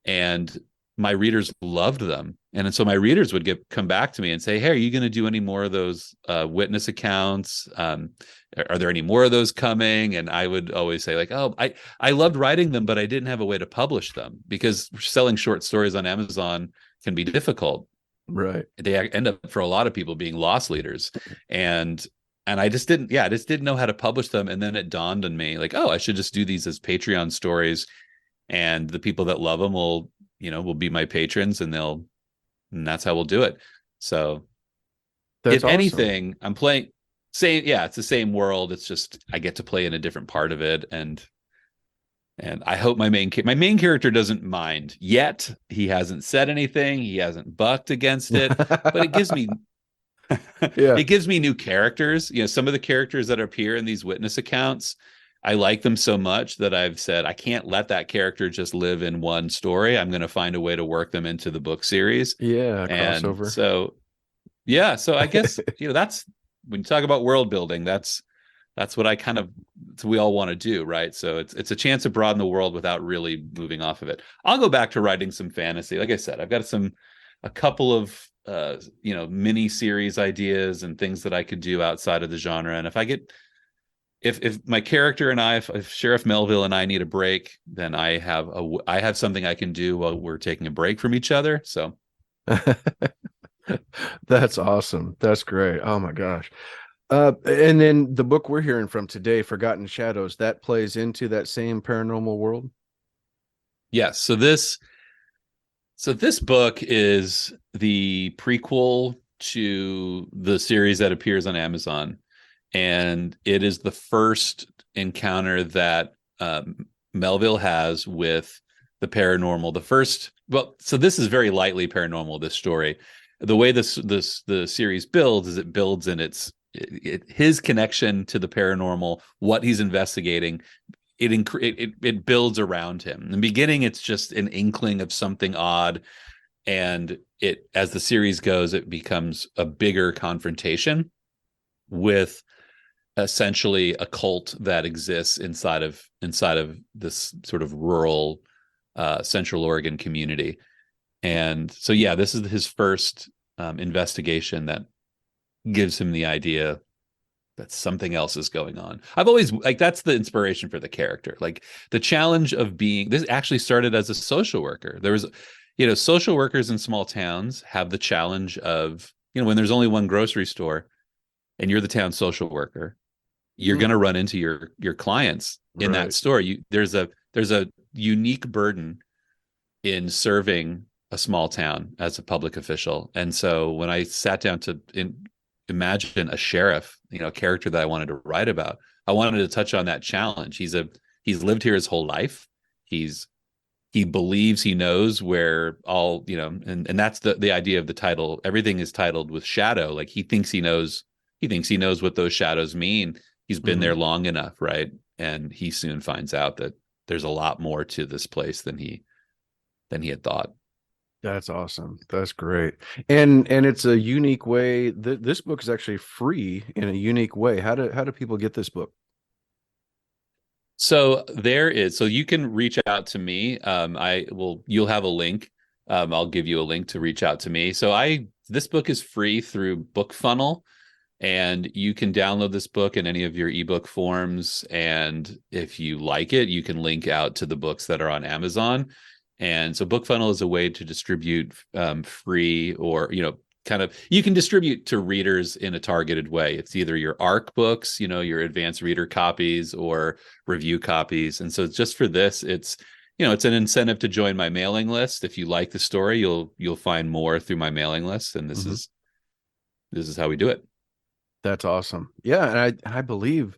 and my readers loved them. And so my readers would come back to me and say, "Hey, are you going to do any more of those witness accounts? Are there any more of those coming?" And I would always say, like, "Oh, I loved writing them, but I didn't have a way to publish them, because selling short stories on Amazon can be difficult." Right. They end up, for a lot of people, being loss leaders. And I just didn't know how to publish them. And then it dawned on me, like, oh, I should just do these as Patreon stories, and the people that love them will be my patrons, and that's how we'll do it. So That's if awesome. anything, I'm playing it's the same world. It's just I get to play in a different part of it, and I hope my main character doesn't mind yet. He hasn't said anything. He hasn't bucked against it, but it gives me Yeah. It gives me new characters. Some of the characters that appear in these witness accounts, I like them so much that I've said I can't let that character just live in one story. I'm going to find a way to work them into the book series. Yeah, And crossover. so, yeah, so I guess, that's when you talk about world building, that's what we all want to do, right? So it's a chance to broaden the world without really moving off of it. I'll go back to writing some fantasy. Like I said, I've got a couple of mini series ideas and things that I could do outside of the genre. And if my character and if Sheriff Melville and I need a break, then I have something I can do while we're taking a break from each other. So That's awesome. That's great. Oh my gosh. And then the book we're hearing from today, Forgotten Shadows, that plays into that same paranormal world. yes. So this book is the prequel to the series that appears on Amazon, and it is the first encounter that Melville has with the paranormal. So this is very lightly paranormal. This story, the way the series builds is it builds in his connection to the paranormal, what he's investigating. It builds around him. In the beginning, it's just an inkling of something odd, and as the series goes, it becomes a bigger confrontation with essentially a cult that exists inside of this sort of rural Central Oregon community. And so, yeah, this is his first investigation that gives him the idea that something else is going on. I've always that's the inspiration for the character. Like the challenge of this actually started as a social worker. There was, social workers in small towns have the challenge of, when there's only one grocery store and you're the town social worker, you're going to run into your clients in that store. There's a unique burden in serving a small town as a public official. And so when I sat down to imagine a sheriff, a character that I wanted to write about, I wanted to touch on that challenge. He's lived here his whole life. He believes he knows where all, and that's the idea of the title. Everything is titled with shadow. Like he thinks he knows what those shadows mean. He's been there long enough, right? And he soon finds out that there's a lot more to this place than he had thought. That's awesome. That's great. And it's a unique way. This book is actually free in a unique way. How do people get this book? So you can reach out to me. You'll have a link. I'll give you a link to reach out to me. So this book is free through Bookfunnel, and you can download this book in any of your ebook forms. And if you like it, you can link out to the books that are on Amazon. And so Bookfunnel is a way to distribute free, or, you can distribute to readers in a targeted way. It's either your ARC books, your advanced reader copies, or review copies. And so just for this, it's an incentive to join my mailing list. If you like the story, you'll find more through my mailing list. And this is how we do it. That's awesome. Yeah. And I believe,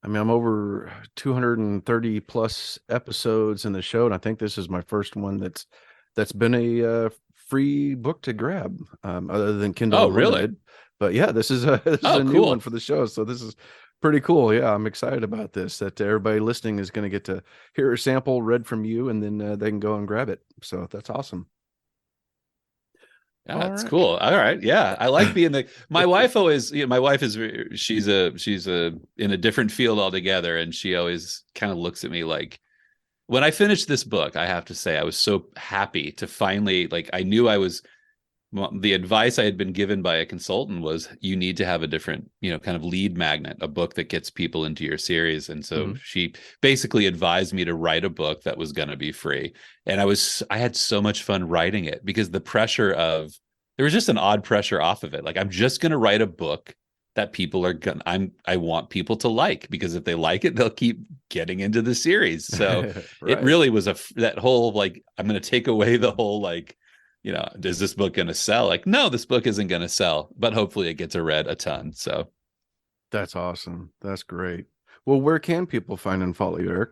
I'm over 230 plus episodes in the show, and I think this is my first one that's been a free book to grab, other than Kindle Unlimited. Really? But yeah, this is a cool. new one for the show, so this is pretty cool. Yeah, I'm excited about this. That everybody listening is going to get to hear a sample read from you, and then they can go and grab it. So that's awesome. Yeah, that's cool. All right. Yeah. I like being my wife always, my wife is, she's in a different field altogether. And she always kind of looks at me like, when I finished this book, I have to say, I was so happy to finally, I knew the advice I had been given by a consultant was, you need to have a different, kind of lead magnet, a book that gets people into your series. And so she basically advised me to write a book that was going to be free. And I had so much fun writing it, because there was just an odd pressure off of it. Like, I'm just going to write a book that people I want people to like, because if they like it, they'll keep getting into the series. So right. It really was that whole, I'm going to take away the whole, is this book going to sell? No, this book isn't going to sell, but hopefully it gets read a ton. So that's awesome. That's great. Well, where can people find and follow you, Erick?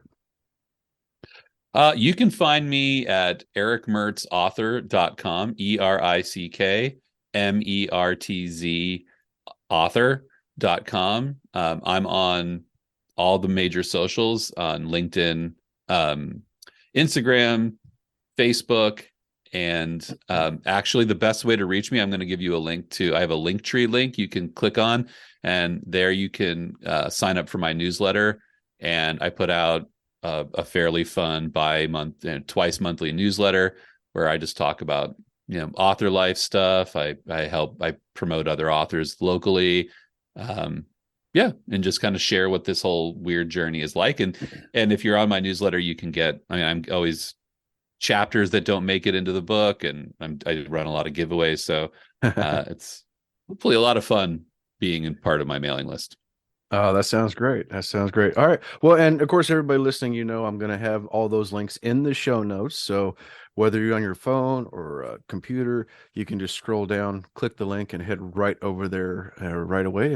You can find me at erickmertzauthor.com, ErickMertz author.com. I'm on all the major socials on LinkedIn, Instagram, Facebook, and actually the best way to reach me, I'm going to give you a link to, I have a Linktree link you can click on, and there you can sign up for my newsletter. And I put out a fairly fun twice monthly newsletter where I just talk about author life stuff. I promote other authors locally, yeah, and just kind of share what this whole weird journey is like. And if you're on my newsletter, you can get, I'm always chapters that don't make it into the book, and I run a lot of giveaways, so it's hopefully a lot of fun being in part of my mailing list. Oh, that sounds great. That sounds great. All right. Well, and of course, everybody listening, I'm going to have all those links in the show notes. So whether you're on your phone or a computer, you can just scroll down, click the link, and head right over there right away,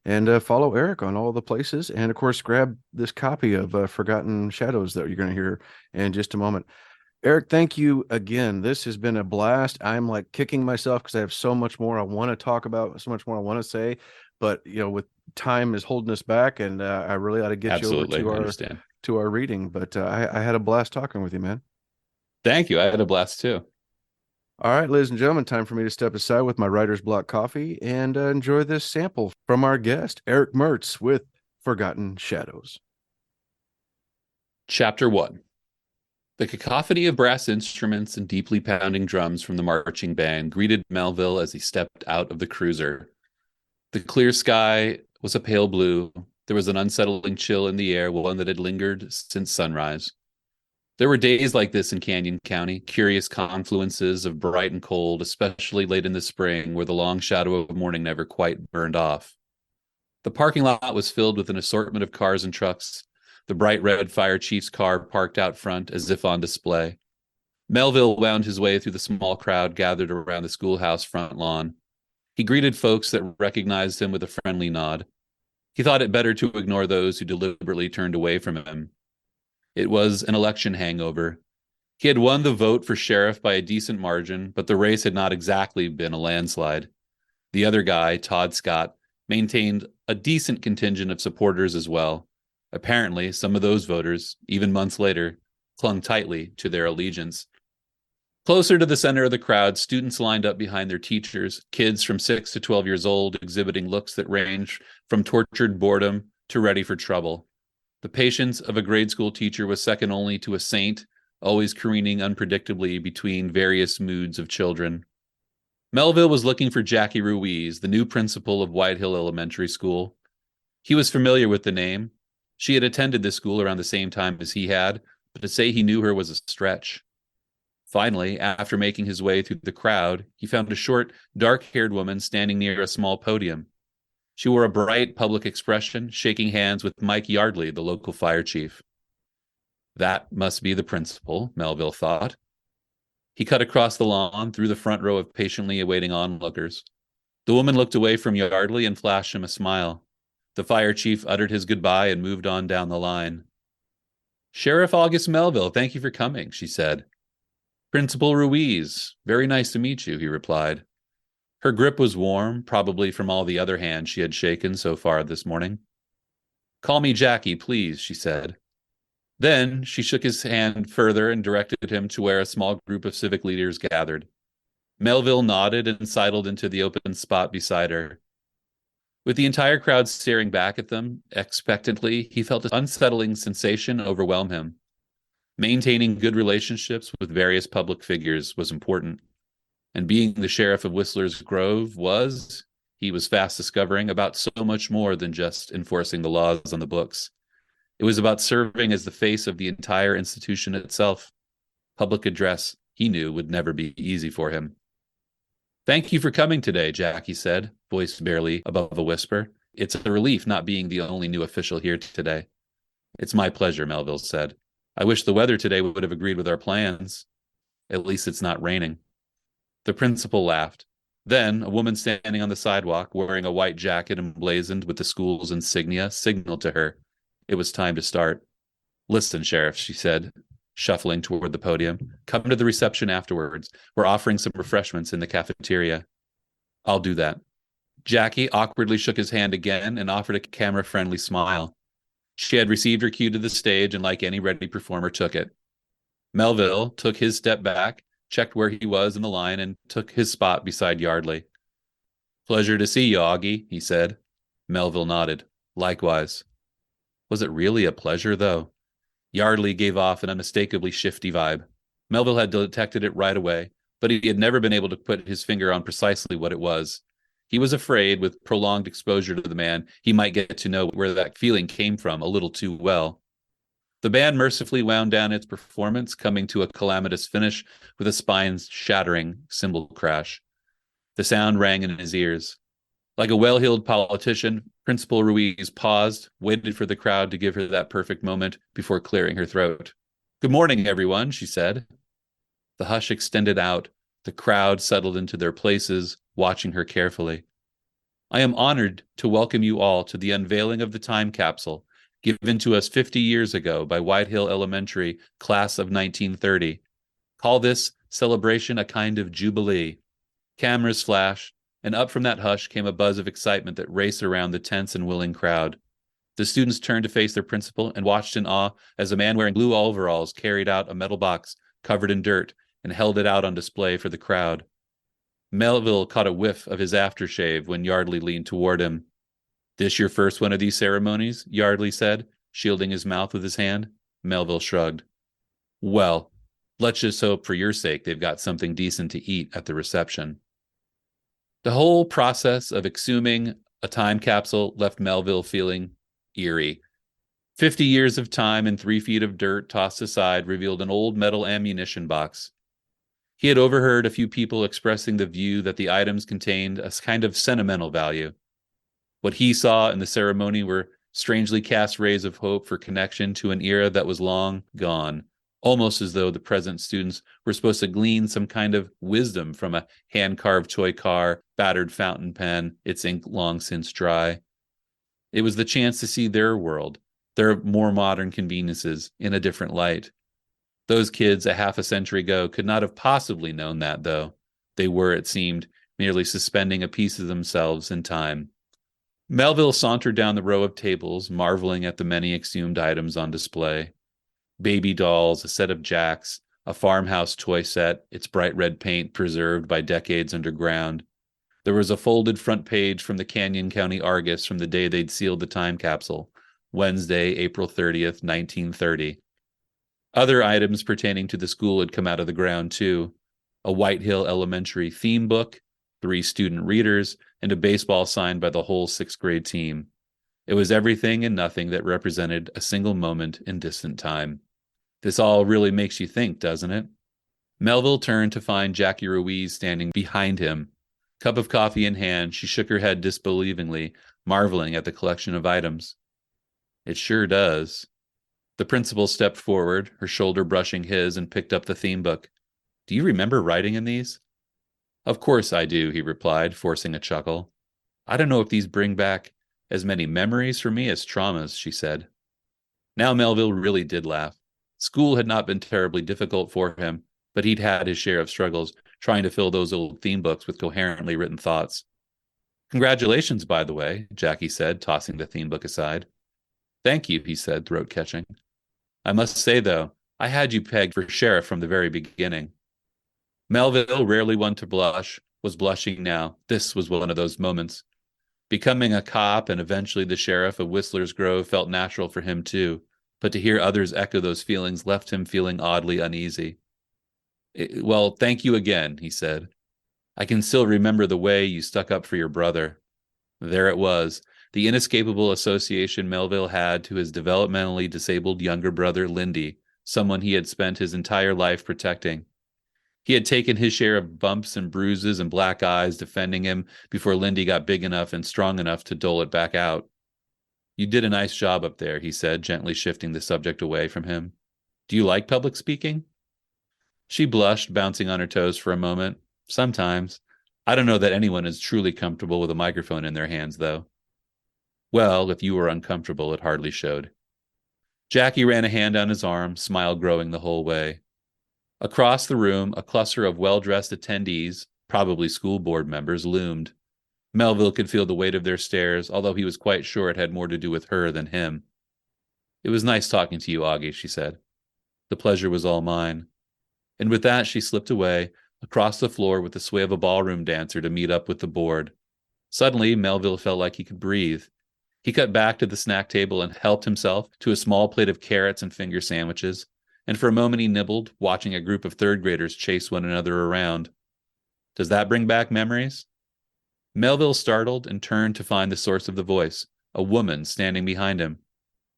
and follow Erick on all the places. And of course, grab this copy of Forgotten Shadows that you're going to hear in just a moment. Erick, thank you again. This has been a blast. I'm like kicking myself because I have so much more I want to talk about, so much more I want to say, but with time is holding us back, and I really ought to get Absolutely, you over to our reading. But I had a blast talking with you, man. Thank you. I had a blast too. All right, ladies and gentlemen, time for me to step aside with my writer's block coffee and enjoy this sample from our guest, Erick Mertz, with Forgotten Shadows. Chapter 1. The cacophony of brass instruments and deeply pounding drums from the marching band greeted Melville as he stepped out of the cruiser. The clear sky was a pale blue. There was an unsettling chill in the air, one that had lingered since sunrise. There were days like this in Canyon County, curious confluences of bright and cold, especially late in the spring, where the long shadow of morning never quite burned off. The parking lot was filled with an assortment of cars and trucks, the bright red fire chief's car parked out front as if on display. Melville wound his way through the small crowd gathered around the schoolhouse front lawn. He greeted folks that recognized him with a friendly nod. He thought it better to ignore those who deliberately turned away from him. It was an election hangover. He had won the vote for sheriff by a decent margin, but the race had not exactly been a landslide. The other guy, Todd Scott, maintained a decent contingent of supporters as well. Apparently, some of those voters, even months later, clung tightly to their allegiance. Closer to the center of the crowd, students lined up behind their teachers, kids from 6 to 12 years old, exhibiting looks that range from tortured boredom to ready for trouble. The patience of a grade school teacher was second only to a saint, always careening unpredictably between various moods of children. Melville was looking for Jackie Ruiz, the new principal of White Hill Elementary School. He was familiar with the name. She had attended this school around the same time as he had, but to say he knew her was a stretch. Finally, after making his way through the crowd, he found a short, dark-haired woman standing near a small podium. She wore a bright public expression, shaking hands with Mike Yardley, the local fire chief. That must be the principal, Melville thought. He cut across the lawn through the front row of patiently awaiting onlookers. The woman looked away from Yardley and flashed him a smile. The fire chief uttered his goodbye and moved on down the line. Sheriff August Melville, thank you for coming, she said. Principal Ruiz, very nice to meet you, he replied. Her grip was warm, probably from all the other hands she had shaken so far this morning. Call me Jackie, please, she said. Then she shook his hand further and directed him to where a small group of civic leaders gathered. Melville nodded and sidled into the open spot beside her. With the entire crowd staring back at them expectantly, he felt an unsettling sensation overwhelm him. Maintaining good relationships with various public figures was important, and being the sheriff of Whistler's Grove he was fast discovering, about so much more than just enforcing the laws on the books. It was about serving as the face of the entire institution itself. Public address, he knew, would never be easy for him. Thank you for coming today, Jackie said, voice barely above a whisper. It's a relief not being the only new official here today. It's my pleasure, Melville said. I wish the weather today would have agreed with our plans. At least it's not raining. The principal laughed. Then, a woman standing on the sidewalk, wearing a white jacket emblazoned with the school's insignia, signaled to her. It was time to start. Listen, Sheriff, she said, shuffling toward the podium. Come to the reception afterwards. We're offering some refreshments in the cafeteria. I'll do that. Jackie awkwardly shook his hand again and offered a camera-friendly smile. She had received her cue to the stage and, like any ready performer, took it. Melville took his step back, checked where he was in the line, and took his spot beside Yardley. "Pleasure to see you, Augie," he said. Melville nodded. "Likewise." Was it really a pleasure, though? Yardley gave off an unmistakably shifty vibe. Melville had detected it right away, but he had never been able to put his finger on precisely what it was. He was afraid, with prolonged exposure to the man, he might get to know where that feeling came from a little too well. The band mercifully wound down its performance, coming to a calamitous finish with a spine-shattering cymbal crash. The sound rang in his ears. Like a well-heeled politician, Principal Ruiz paused, waited for the crowd to give her that perfect moment before clearing her throat. "Good morning, everyone," she said. The hush extended out. The crowd settled into their places, watching her carefully. "I am honored to welcome you all to the unveiling of the time capsule given to us 50 years ago by White Hill Elementary, class of 1930. Call this celebration a kind of jubilee." Cameras flashed, and up from that hush came a buzz of excitement that raced around the tense and willing crowd. The students turned to face their principal and watched in awe as a man wearing blue overalls carried out a metal box covered in dirt and held it out on display for the crowd. Melville caught a whiff of his aftershave when Yardley leaned toward him. "This your first one of these ceremonies?" Yardley said, shielding his mouth with his hand. Melville shrugged. "Well, let's just hope for your sake they've got something decent to eat at the reception." The whole process of exhuming a time capsule left Melville feeling eerie. 50 years of time and 3 feet of dirt tossed aside revealed an old metal ammunition box. He had overheard a few people expressing the view that the items contained a kind of sentimental value. What he saw in the ceremony were strangely cast rays of hope for connection to an era that was long gone, almost as though the present students were supposed to glean some kind of wisdom from a hand-carved toy car, battered fountain pen, its ink long since dry. It was the chance to see their world, their more modern conveniences, in a different light. Those kids a half a century ago could not have possibly known that, though. They were, it seemed, merely suspending a piece of themselves in time. Melville sauntered down the row of tables, marveling at the many exhumed items on display. Baby dolls, a set of jacks, a farmhouse toy set, its bright red paint preserved by decades underground. There was a folded front page from the Canyon County Argus from the day they'd sealed the time capsule, Wednesday, April 30th, 1930. Other items pertaining to the school had come out of the ground, too. A White Hill Elementary theme book, 3 student readers, and a baseball signed by the whole 6th grade team. It was everything and nothing that represented a single moment in distant time. This all really makes you think, doesn't it? Melville turned to find Jackie Ruiz standing behind him. Cup of coffee in hand, she shook her head disbelievingly, marveling at the collection of items. "It sure does." The principal stepped forward, her shoulder brushing his, and picked up the theme book. "Do you remember writing in these?" "Of course I do," he replied, forcing a chuckle. "I don't know if these bring back as many memories for me as traumas," she said. Now Melville really did laugh. School had not been terribly difficult for him, but he'd had his share of struggles trying to fill those old theme books with coherently written thoughts. "Congratulations, by the way," Jackie said, tossing the theme book aside. "Thank you," he said, throat-catching. "I must say, though, I had you pegged for sheriff from the very beginning." Melville, rarely one to blush, was blushing now. This was one of those moments. Becoming a cop and eventually the sheriff of Whistler's Grove felt natural for him, too, but to hear others echo those feelings left him feeling oddly uneasy. "Well, thank you again," he said. "I can still remember the way you stuck up for your brother." There it was, the inescapable association Melville had to his developmentally disabled younger brother, Lindy, someone he had spent his entire life protecting. He had taken his share of bumps and bruises and black eyes defending him before Lindy got big enough and strong enough to dole it back out. "You did a nice job up there," he said, gently shifting the subject away from him. "Do you like public speaking?" She blushed, bouncing on her toes for a moment. "Sometimes. I don't know that anyone is truly comfortable with a microphone in their hands, though." "Well, if you were uncomfortable, it hardly showed." Jackie ran a hand down his arm, smile growing the whole way. Across the room, a cluster of well-dressed attendees, probably school board members, loomed. Melville could feel the weight of their stares, although he was quite sure it had more to do with her than him. "It was nice talking to you, Augie," she said. "The pleasure was all mine." And with that, she slipped away, across the floor with the sway of a ballroom dancer to meet up with the board. Suddenly, Melville felt like he could breathe. He cut back to the snack table and helped himself to a small plate of carrots and finger sandwiches, and for a moment he nibbled, watching a group of third graders chase one another around. Does that bring back memories? Melville startled and turned to find the source of the voice, a woman standing behind him.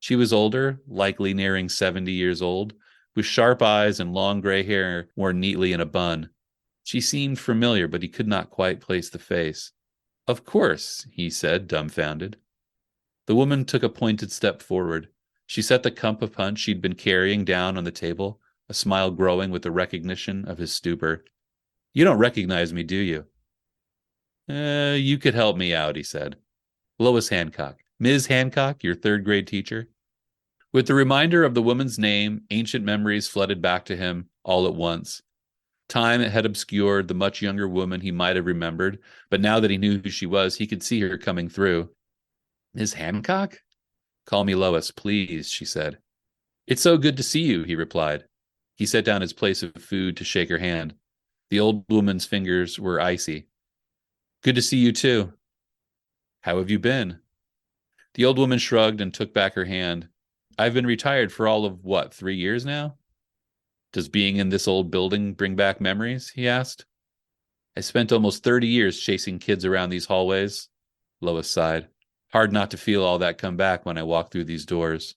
She was older, likely nearing 70 years old, with sharp eyes and long gray hair worn neatly in a bun. She seemed familiar, but he could not quite place the face. "Of course," he said, dumbfounded. The woman took a pointed step forward. She set the cup of punch she'd been carrying down on the table, a smile growing with the recognition of his stupor. "You don't recognize me, do you?" You could help me out," he said. "Lois Hancock. Ms. Hancock, your third-grade teacher." With the reminder of the woman's name, ancient memories flooded back to him all at once. Time had obscured the much younger woman he might have remembered, but now that he knew who she was, he could see her coming through. "Ms. Hancock?" "Call me Lois, please," she said. "It's so good to see you," he replied. He set down his place of food to shake her hand. The old woman's fingers were icy. "Good to see you, too." "How have you been?" The old woman shrugged and took back her hand. "I've been retired for all of, 3 years now?" "Does being in this old building bring back memories?" he asked. "I spent almost 30 years chasing kids around these hallways." Lois sighed. "Hard not to feel all that come back when I walk through these doors."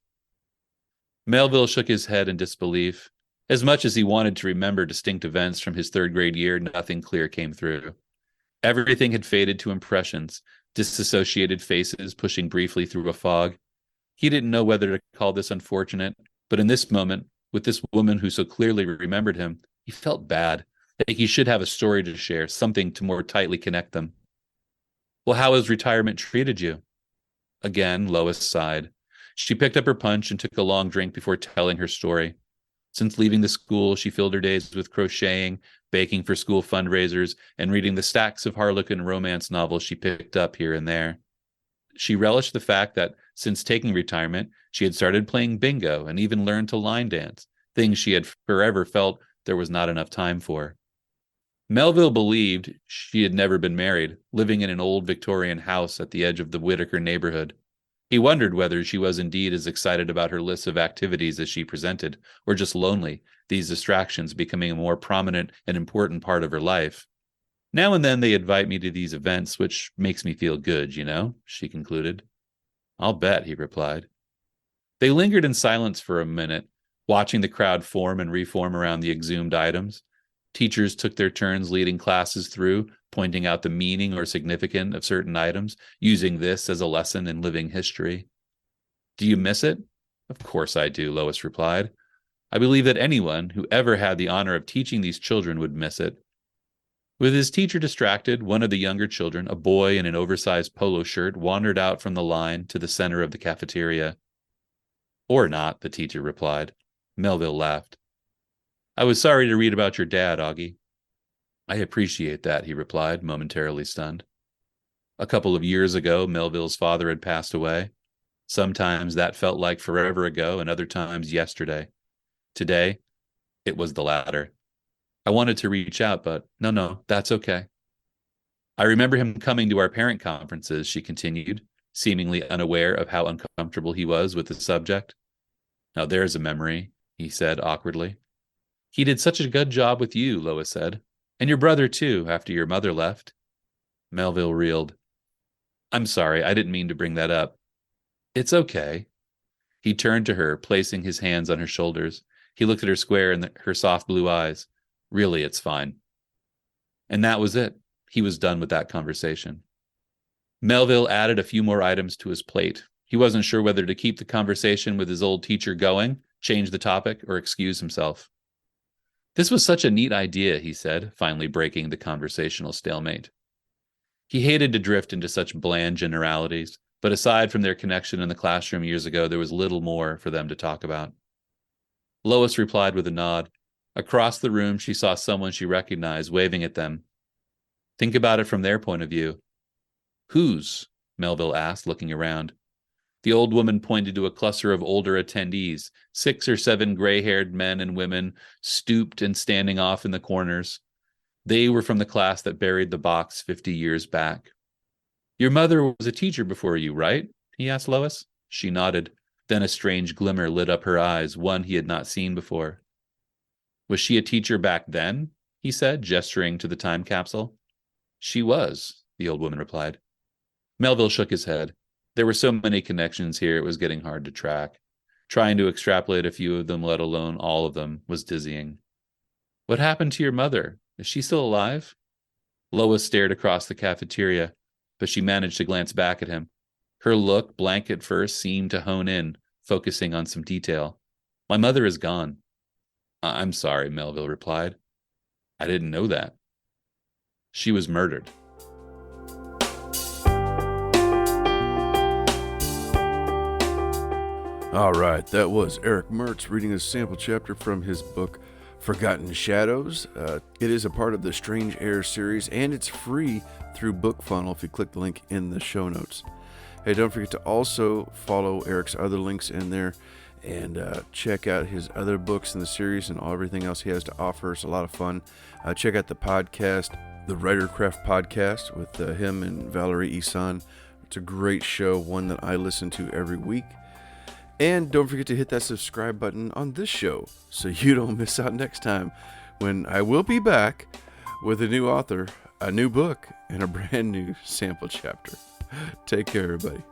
Melville shook his head in disbelief. As much as he wanted to remember distinct events from his third-grade year, nothing clear came through. Everything had faded to impressions, disassociated faces pushing briefly through a fog. He didn't know whether to call this unfortunate, but in this moment, with this woman who so clearly remembered him, he felt bad, like he should have a story to share, something to more tightly connect them. "Well, how has retirement treated you?" Again, Lois sighed. She picked up her punch and took a long drink before telling her story. Since leaving the school, she filled her days with crocheting, baking for school fundraisers, and reading the stacks of Harlequin romance novels she picked up here and there. She relished the fact that, since taking retirement, she had started playing bingo and even learned to line dance, things she had forever felt there was not enough time for. Melville believed she had never been married, living in an old Victorian house at the edge of the Whitaker neighborhood. He wondered whether she was indeed as excited about her list of activities as she presented, or just lonely, these distractions becoming a more prominent and important part of her life. "Now and then they invite me to these events, which makes me feel good, she concluded. "I'll bet," he replied. They lingered in silence for a minute, watching the crowd form and reform around the exhumed items. Teachers took their turns leading classes through, pointing out the meaning or significance of certain items, using this as a lesson in living history. "Do you miss it?" "Of course I do," Lois replied. "I believe that anyone who ever had the honor of teaching these children would miss it." With his teacher distracted, one of the younger children, a boy in an oversized polo shirt, wandered out from the line to the center of the cafeteria. "Or not," the teacher replied. Melville laughed. "I was sorry to read about your dad, Augie." "I appreciate that," he replied, momentarily stunned. A couple of years ago, Melville's father had passed away. Sometimes that felt like forever ago, and other times yesterday. Today, it was the latter. I wanted to reach out, but no, that's okay. "I remember him coming to our parent conferences," she continued, seemingly unaware of how uncomfortable he was with the subject. "Now there's a memory," he said awkwardly. "He did such a good job with you," Lois said. "And your brother, too, after your mother left." Melville reeled. "I'm sorry, I didn't mean to bring that up." "It's okay." He turned to her, placing his hands on her shoulders. He looked at her square in her soft blue eyes. "Really, it's fine." And that was it. He was done with that conversation. Melville added a few more items to his plate. He wasn't sure whether to keep the conversation with his old teacher going, change the topic, or excuse himself. "This was such a neat idea," he said, finally breaking the conversational stalemate. He hated to drift into such bland generalities, but aside from their connection in the classroom years ago, there was little more for them to talk about. Lois replied with a nod. Across the room, she saw someone she recognized waving at them. "Think about it from their point of view." Whose? Melville asked, looking around. The old woman pointed to a cluster of older attendees, 6 or 7 gray-haired men and women, stooped and standing off in the corners. They were from the class that buried the box 50 years back. Your mother was a teacher before you, right? He asked Lois. She nodded. Then a strange glimmer lit up her eyes, one he had not seen before. Was she a teacher back then? He said, gesturing to the time capsule. She was, the old woman replied. Melville shook his head. There were so many connections here, it was getting hard to track. Trying to extrapolate a few of them, let alone all of them, was dizzying. What happened to your mother? Is she still alive? Lois stared across the cafeteria, but she managed to glance back at him. Her look, blank at first, seemed to hone in, focusing on some detail. My mother is gone. I'm sorry, Melville replied. I didn't know that. She was murdered. All right, that was Erick Mertz reading a sample chapter from his book, Forgotten Shadows. It is a part of the Strange Air series, and it's free through Bookfunnel if you click the link in the show notes. Hey, don't forget to also follow Erick's other links in there and check out his other books in the series and everything else he has to offer. It's a lot of fun. Check out the podcast, the Writercraft Podcast, with him and Valerie Isan. It's a great show, one that I listen to every week. And don't forget to hit that subscribe button on this show so you don't miss out next time when I will be back with a new author, a new book, and a brand new sample chapter. Take care, everybody.